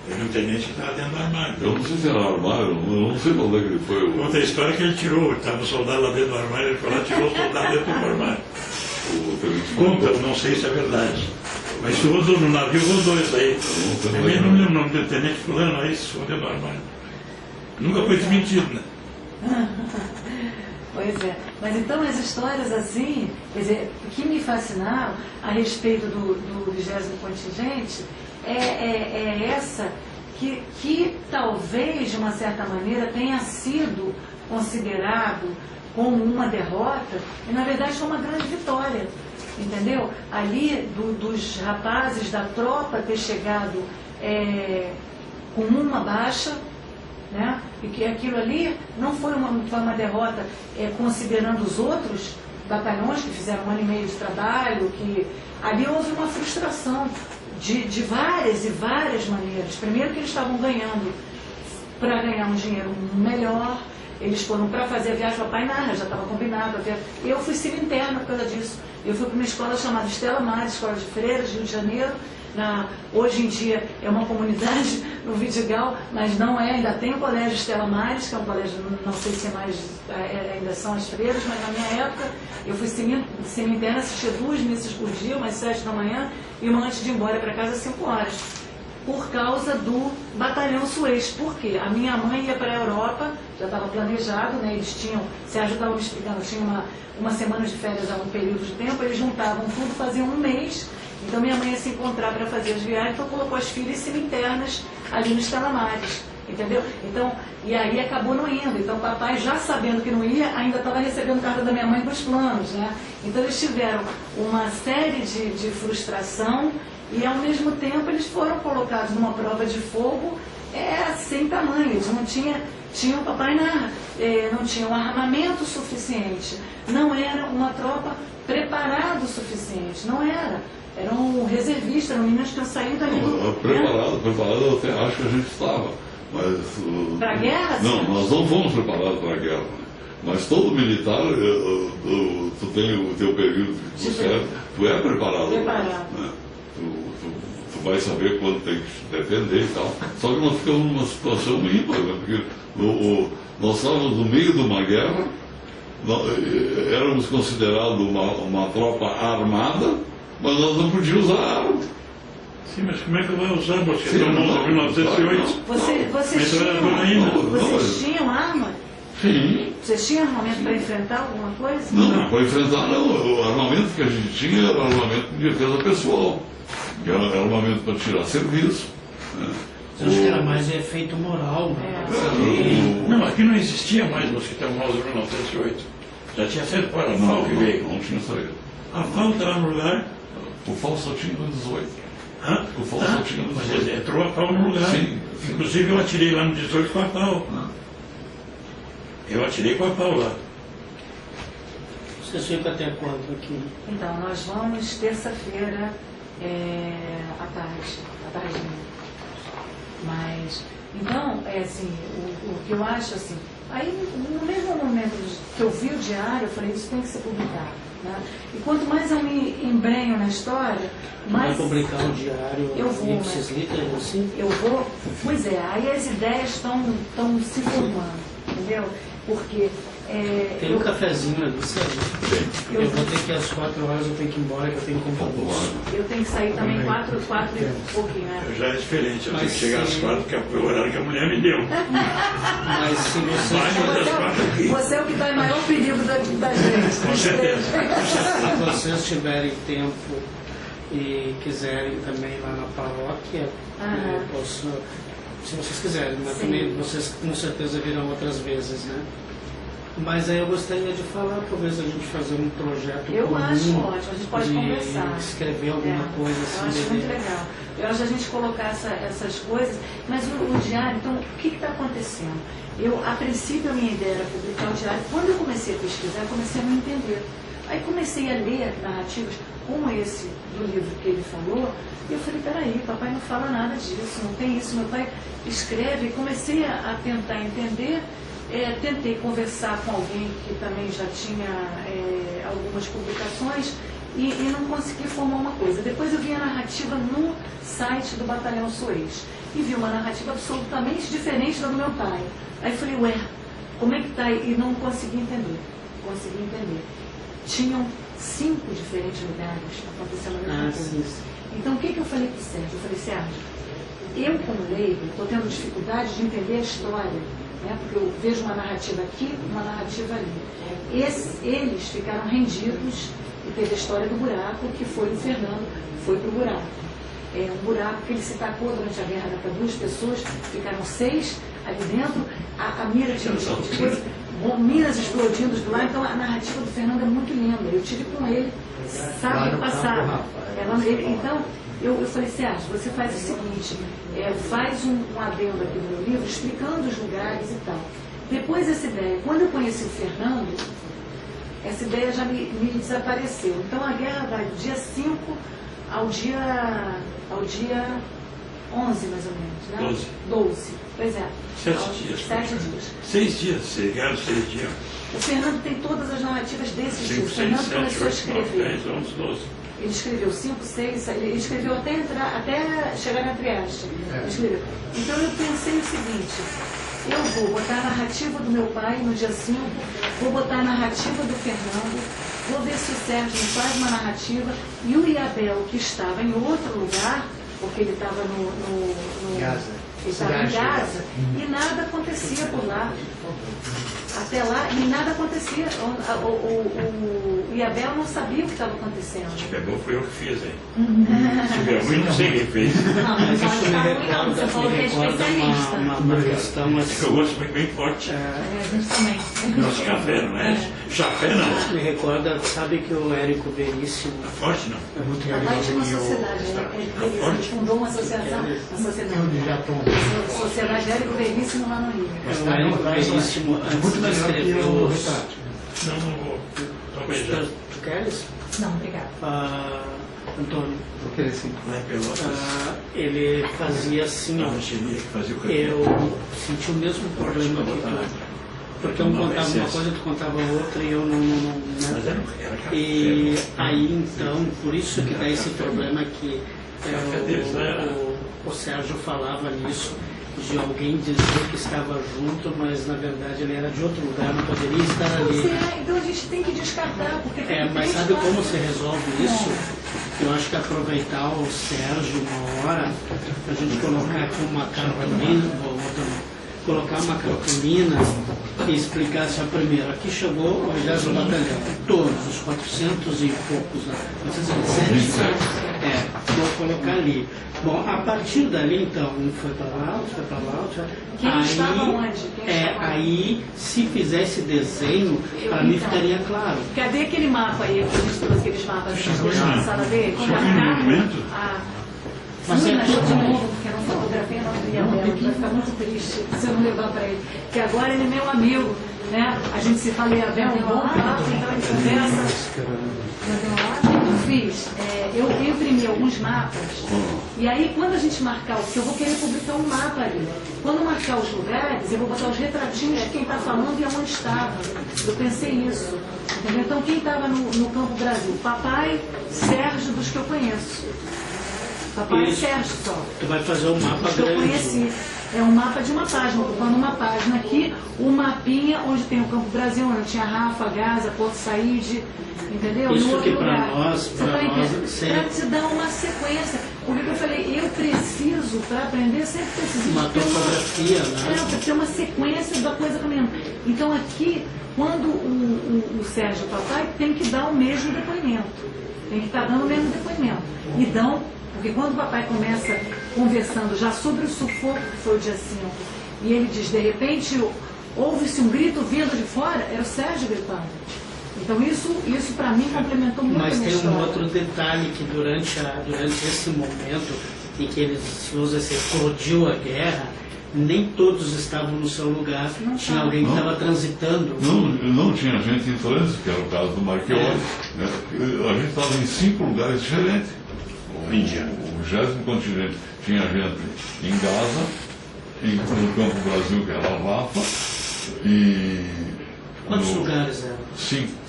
Teve um tenente que estava dentro do armário. Eu não sei se era armário, eu não sei para onde é que ele foi. Conta a história que ele tirou, estava um soldado lá dentro do armário, ele foi lá e tirou o soldado dentro do armário. Conta, não sei se é verdade. Mas isso rodou, no navio rodou isso aí. Também não lembro o nome do tenente fulano, aí se escondeu no armário. Nunca foi desmentido, né? Pois é. Mas então as histórias assim, quer dizer, que me fascinaram a respeito do 20º contingente é essa que talvez, de uma certa maneira, tenha sido considerado como uma derrota, e na verdade foi uma grande vitória, entendeu? Ali, dos rapazes da tropa ter chegado com uma baixa, né? E que aquilo ali não foi uma derrota considerando os outros batalhões que fizeram 1 ano e meio de trabalho, que ali houve uma frustração de várias e várias maneiras. Primeiro que eles estavam ganhando para ganhar um dinheiro melhor, eles foram para fazer a viagem, o papai narra, já estava combinado. Eu fui interna por causa disso. Eu fui para uma escola chamada Estela Maris, Escola de Freiras, Rio de Janeiro. Hoje em dia é uma comunidade no Vidigal, mas não é, ainda tem o colégio Estela Maris, que é um colégio, não sei se ainda são as freiras, mas na minha época eu fui semi-interna, assistia 2 missas por dia, umas 7 da manhã e uma antes de ir embora para casa às 5 horas, por causa do batalhão Suez. Por quê? A minha mãe ia para a Europa, já estava planejado, né? Eles se ajudavam me explicando, tinha uma semana de férias a um período de tempo, eles juntavam tudo, faziam 1 mês. Então minha mãe ia se encontrar para fazer as viagens, então colocou as filhas semi-internas ali no Estela Maris, entendeu? Então, e aí acabou não indo. Então o papai, já sabendo que não ia, ainda estava recebendo carta da minha mãe dos planos, né? Então eles tiveram uma série de frustração e ao mesmo tempo eles foram colocados numa prova de fogo sem tamanho. Eles não tinham o papai não tinham armamento suficiente, não era uma tropa preparada o suficiente, não era. Eram reservistas, eram meninos que tinham saído ali do... Preparado eu até acho que a gente estava. Mas... Para a guerra? Não, nós não fomos preparados para a guerra. Né? Mas todo militar, tu tem o teu período que tu serve, tu é preparado. Né? Tu vai saber quando tem que te defender e tal. Só que nós ficamos numa situação ímpar, né? Porque nós estávamos no meio de uma guerra, éramos considerados uma tropa armada, mas nós não podíamos usar arma. Sim, mas como é que vai usar? Você tomou em 1908. Vocês tinham arma? Sim. Vocês tinham armamento para enfrentar alguma coisa? Não, para enfrentar não. O armamento que a gente tinha era armamento de defesa pessoal. Que era armamento para tirar serviço. Né? Eu acho que era mais efeito moral. Né? Não, aqui não existia mais mosquitão mouse em 1908. Já tinha sido para a FAO que veio. Não tinha saído. A FAO estava no lugar. O FAO só tinha no 18. Hã? O FAO só tinha no 18. Mas entrou a FAO no lugar. Sim. Inclusive eu atirei lá no 18 com a FAO. Eu atirei com a FAO lá. Vocês ficam até quanto aqui? Então, nós vamos terça-feira à tarde. Mas, então, assim, o que eu acho, assim, aí no mesmo momento que eu vi o diário, eu falei, isso tem que ser publicado. Né? E quanto mais eu me embrenho na história, mais... Vai publicar um diário, eu vou, vocês lidam assim? Eu vou, pois é, aí as ideias estão se formando, entendeu? Porque... Tem um cafezinho ali, sabe? Eu vou ter que ir às 4 horas, eu tenho que ir embora, que eu tenho compromisso. Eu tenho que sair também 4 e pouquinho, né? Já é diferente, eu tenho que chegar às 4, que é o horário que a mulher me deu. Mas se você é o que está em maior perigo da gente. Com certeza. Se vocês tiverem tempo e quiserem também lá na paróquia, eu posso, se vocês quiserem, mas também vocês com certeza virão outras vezes, né? Mas aí eu gostaria de falar, talvez a gente fazer um projeto Eu comum, acho ótimo, a gente pode de escrever escrever alguma coisa assim. Eu acho muito legal. Eu acho a gente colocar essas coisas, mas o diário, então, o que está acontecendo? A princípio, a minha ideia era publicar o diário. Quando eu comecei a pesquisar, eu comecei a não entender. Aí comecei a ler narrativas como esse do livro que ele falou, e eu falei, peraí, papai não fala nada disso, não tem isso, meu pai escreve. E comecei a tentar entender, tentei conversar com alguém que também já tinha algumas publicações, e não consegui formar uma coisa. Depois eu vi a narrativa no site do Batalhão Suez, e vi uma narrativa absolutamente diferente da do meu pai. Aí falei, ué, como é que tá? E não consegui entender. Tinham 5 diferentes lugares acontecendo a mesma coisa. Então, o que eu falei para o Sérgio? Eu falei, Sérgio, eu como leigo estou tendo dificuldade de entender a história, né? Porque eu vejo uma narrativa aqui, uma narrativa ali. Eles ficaram rendidos, e teve a história do buraco, que foi o Fernando, foi para o buraco. Um buraco que ele se tacou durante a guerra para 2 pessoas, ficaram 6 ali dentro, a mira de coisa, minas explodindo do lado. Então a narrativa do Fernando é muito linda. Eu tive com ele sábado passado. Então eu falei, Sérgio, você faz o seguinte, faz um adendo aqui no meu livro explicando os lugares e tal. Depois essa ideia, quando eu conheci o Fernando, essa ideia já me desapareceu. Então a guerra vai do dia 5 ao dia 11, mais ou menos, né? 12. Pois é. 7 dias. 7 dias. 6 dias, chegaram 6 dias. O Fernando tem todas as narrativas desses dias. O 5, 6, Fernando 7, começou a 8, 9, escrever. 10, 11, 12. Ele escreveu 5, 6, ele escreveu até chegar na Trieste. Escreveu. Então eu pensei o seguinte, eu vou botar a narrativa do meu pai no dia 5, vou botar a narrativa do Fernando, vou ver se o Sérgio me faz uma narrativa, e o Iabel, que estava em outro lugar, porque ele estava no Gaza. Ele estava em Gaza, e nada acontecia por lá. Até lá, e nada acontecia. O Iabel não sabia o que estava acontecendo. Se tiver bom, foi eu que fiz, hein? Se tiver ruim, não sei quem fez. Não, Mas não isso me está ruim não, você falou que é especialista. uma questão assim. Eu gosto bem forte. A gente também. Nosso café, não é? Chafé, não. Me recorda, sabe que o Érico Veríssimo, Forte, não. é muito Papai tinha uma legal. sociedade, ele fundou uma associação, a Sociedade Érico Veríssimo lá no Rio. O Érico Veríssimo, antes de escrever os... Não vou. Talvez já. Tu queres? Não, obrigada. Antônio, Porque assim, Lá em Pelotas. ele fazia assim, ó. Não, que fazia o que Eu senti o mesmo problema que tu. Porque um contava uma coisa, tu contava outra, e eu não Mas né? era café. E aí então, por isso que dá esse problema que o Sérgio falava nisso, de alguém dizer que estava junto, mas na verdade ele era de outro lugar, não poderia estar ali. Então a gente tem que descartar, porque tem Mas sabe como se resolve isso? Eu acho que aproveitar o Sérgio uma hora, a gente colocar aqui uma cartolina, colocar uma cartolina e explicar assim, primeiro, aqui chegou o 10º Batalhão, todos os 400 e poucos, 427, vou colocar ali. Bom, a partir dali, então, um foi para lá, outro foi para lá, outro foi... Quem estava onde? Aí, se fizesse desenho, para mim ficaria claro. Cadê aquele mapa aí, que a gente trouxe aqueles mapas que a gente deixou na sala dele? Com Mas sim, é mas de tudo novo, porque eu não fotografei a nome do Iabel, que vai ficar muito triste se eu não levar para ele. Porque agora ele é meu amigo, né? A gente se fala Iabel, um bom papo, então ele conversa. Eu fiz, eu imprimi alguns mapas, e aí quando a gente marcar, porque eu vou querer publicar um mapa ali, quando marcar os lugares, eu vou botar os retratinhos de quem está falando e aonde estava. Eu pensei nisso, entendeu? Então quem estava no Campo Brasil? Papai, Sérgio, dos que eu conheço. Papai e Sérgio só. Tu vai fazer um mapa que eu grande. conheci. É um mapa de uma página, ocupando uma página aqui, um mapinha onde tem o Campo Brasil, onde tinha Rafa, Gaza, Porto Saíde, entendeu? Isso no outro que para lugar. nós, Para te dar uma sequência. Porque eu falei, eu preciso, para aprender, sempre preciso uma de ter topografia, né? para ter uma sequência da coisa caminhando. Então aqui, quando o Sérgio Papai tem que dar o mesmo depoimento. tem que estar dando o mesmo depoimento. E dão, porque quando o papai começa conversando já sobre o sufoco que foi o dia 5, e ele diz, de repente, houve-se um grito vindo de fora, era o Sérgio gritando. Então isso para mim complementou muito a minha história. Mas tem um outro detalhe, que durante esse momento em que eles usam esse explodiu a guerra, nem todos estavam no seu lugar. Tinha alguém que estava transitando. Não tinha gente em trânsito, que era o caso do Marchiori. Né? A gente estava em 5 lugares diferentes. O 20º continente tinha gente em Gaza, no Campo Brasil, que era a Rafa, e... Quantos lugares eram? 5.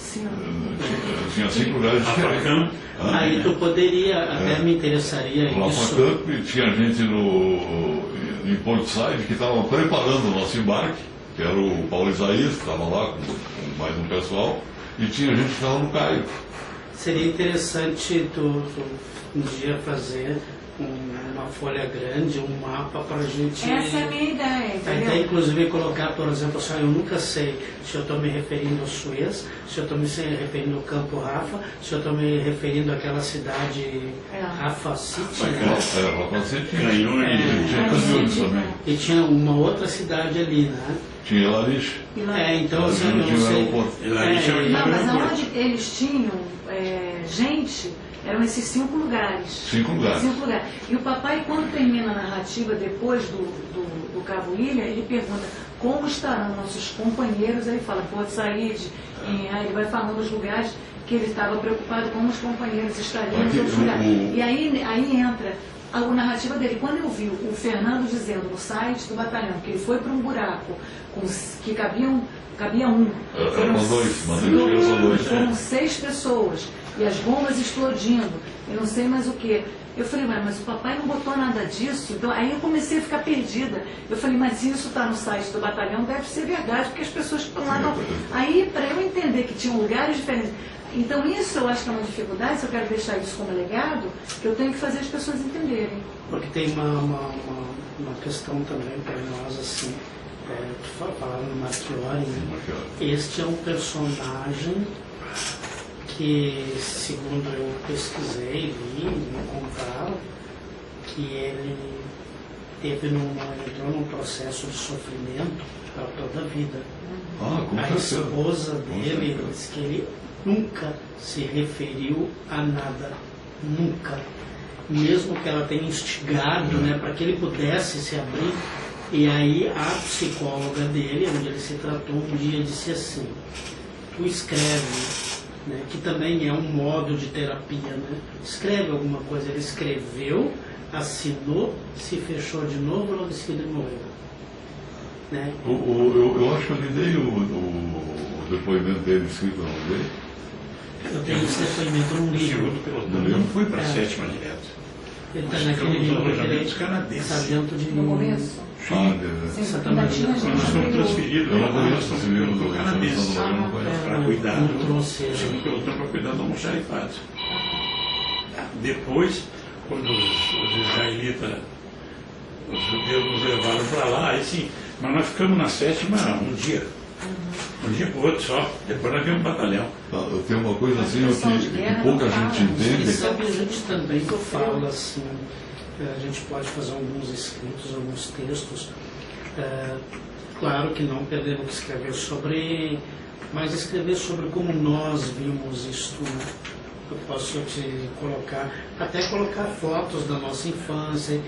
Tinha 5 lugares diferentes. Aí tu poderia, até me interessaria isso. Camp, tinha gente em Port Said que estava preparando o nosso embarque, que era o Paulo Isaías, que estava lá com mais um pessoal, e tinha gente que estava no Cairo. Seria interessante tu um dia fazer uma folha grande, um mapa para a gente... Essa é a minha ideia, entendeu? Até inclusive colocar, por exemplo, assim, eu nunca sei se eu estou me referindo ao Suez, se eu estou me referindo ao Campo Rafa, se eu estou me referindo àquela cidade Rafa City, né? Rafa City tinha Canhões também. E tinha uma outra cidade ali, né? Tinha Lariche. Então assim, eu não sei... Não, mas aonde eles tinham gente... Eram esses 5 lugares. 5 lugares. 5 lugares. E o papai, quando termina a narrativa, depois do Cabo Ilha, ele pergunta como estarão nossos companheiros. Aí ele fala, Porto Said, ele vai falando os lugares que ele estava preocupado como os companheiros estariam nos outros lugares. E aí entra a narrativa dele. Quando eu vi o Fernando dizendo no site do batalhão que ele foi para um buraco que cabia um. Foram 6 pessoas. E as bombas explodindo, eu não sei mais o que. Eu falei, mas o papai não botou nada disso. Então, aí eu comecei a ficar perdida. Eu falei, mas isso está no site do batalhão, deve ser verdade, porque as pessoas que estão lá não... Aí, para eu entender que tinham lugares diferentes... Então, isso eu acho que é uma dificuldade, se eu quero deixar isso como legado, que eu tenho que fazer as pessoas entenderem. Porque tem uma questão também para nós, assim, falando no Marchiori, né? Este é um personagem que, segundo eu pesquisei, li, me contaram, que ele entrou num processo de sofrimento para toda a vida. A esposa dele disse que ele nunca se referiu a nada, nunca. Mesmo que ela tenha instigado, né, para que ele pudesse se abrir. E aí a psicóloga dele, onde ele se tratou um dia, disse assim, tu escreve, né, que também é um modo de terapia, né? Escreve alguma coisa. Ele escreveu, assinou, se fechou de novo, logo em seguida morreu. Né? Eu acho que eu lhe dei o depoimento dele escrito, não dei? Eu tenho esse depoimento num livro. Não foi para a 7ª direto. Ele está naquele livro que ele está dentro de... No começo? Exatamente. Nós fomos transferidos. Eu não conheço esse livro do canadense para cuidar para cuidar do almoxarifado. Depois, quando os israelitas, os judeus nos levaram para lá, aí sim, mas nós ficamos na 7ª um dia. Um dia para o outro só, depois nós viemos um batalhão. Tem uma coisa assim que pouca gente entende. E sabe, a gente também fala assim, a gente pode fazer alguns escritos, alguns textos, claro que não perdendo que escrever sobre, mas escrever sobre como nós vimos isto, né? Eu posso te colocar, até colocar fotos da nossa infância,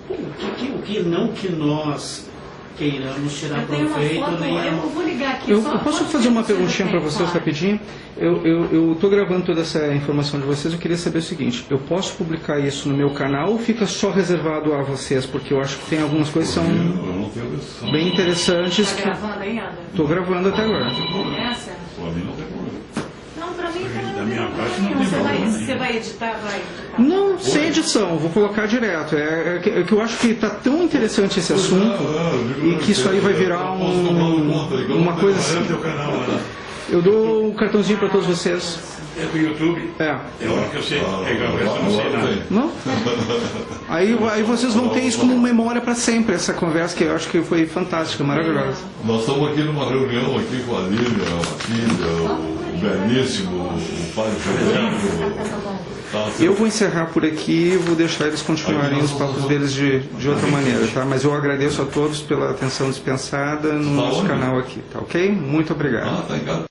o que não que nós queiramos tirar proveito, nem eu vou ligar aqui. Eu posso fazer uma perguntinha para vocês rapidinho? Eu estou gravando toda essa informação de vocês. Eu queria saber o seguinte: eu posso publicar isso no meu canal ou fica só reservado a vocês? Porque eu acho que tem algumas coisas que são bem interessantes. Está gravando aí, Ana? Estou gravando até agora. Para mim não tem problema. Não, para mim da minha parte não tem problema. Você vai editar? Não, sem edição, vou colocar direto. É que eu acho que está tão interessante esse assunto e que isso aí vai virar uma coisa assim. Eu dou um cartãozinho para todos vocês. É do YouTube? É. É hora que eu sei pegar o resto, eu não sei nada. Não? Aí vocês vão ter isso como memória para sempre, essa conversa que eu acho que foi fantástica, maravilhosa. Nós estamos aqui numa reunião aqui com a Lívia, a Matilda, Beníssimo, o padre Gilberto. Eu vou encerrar por aqui e vou deixar eles continuarem os papos deles de outra maneira, tá? Mas eu agradeço a todos pela atenção dispensada no nosso canal aqui, tá ok? Muito obrigado. Tá em casa.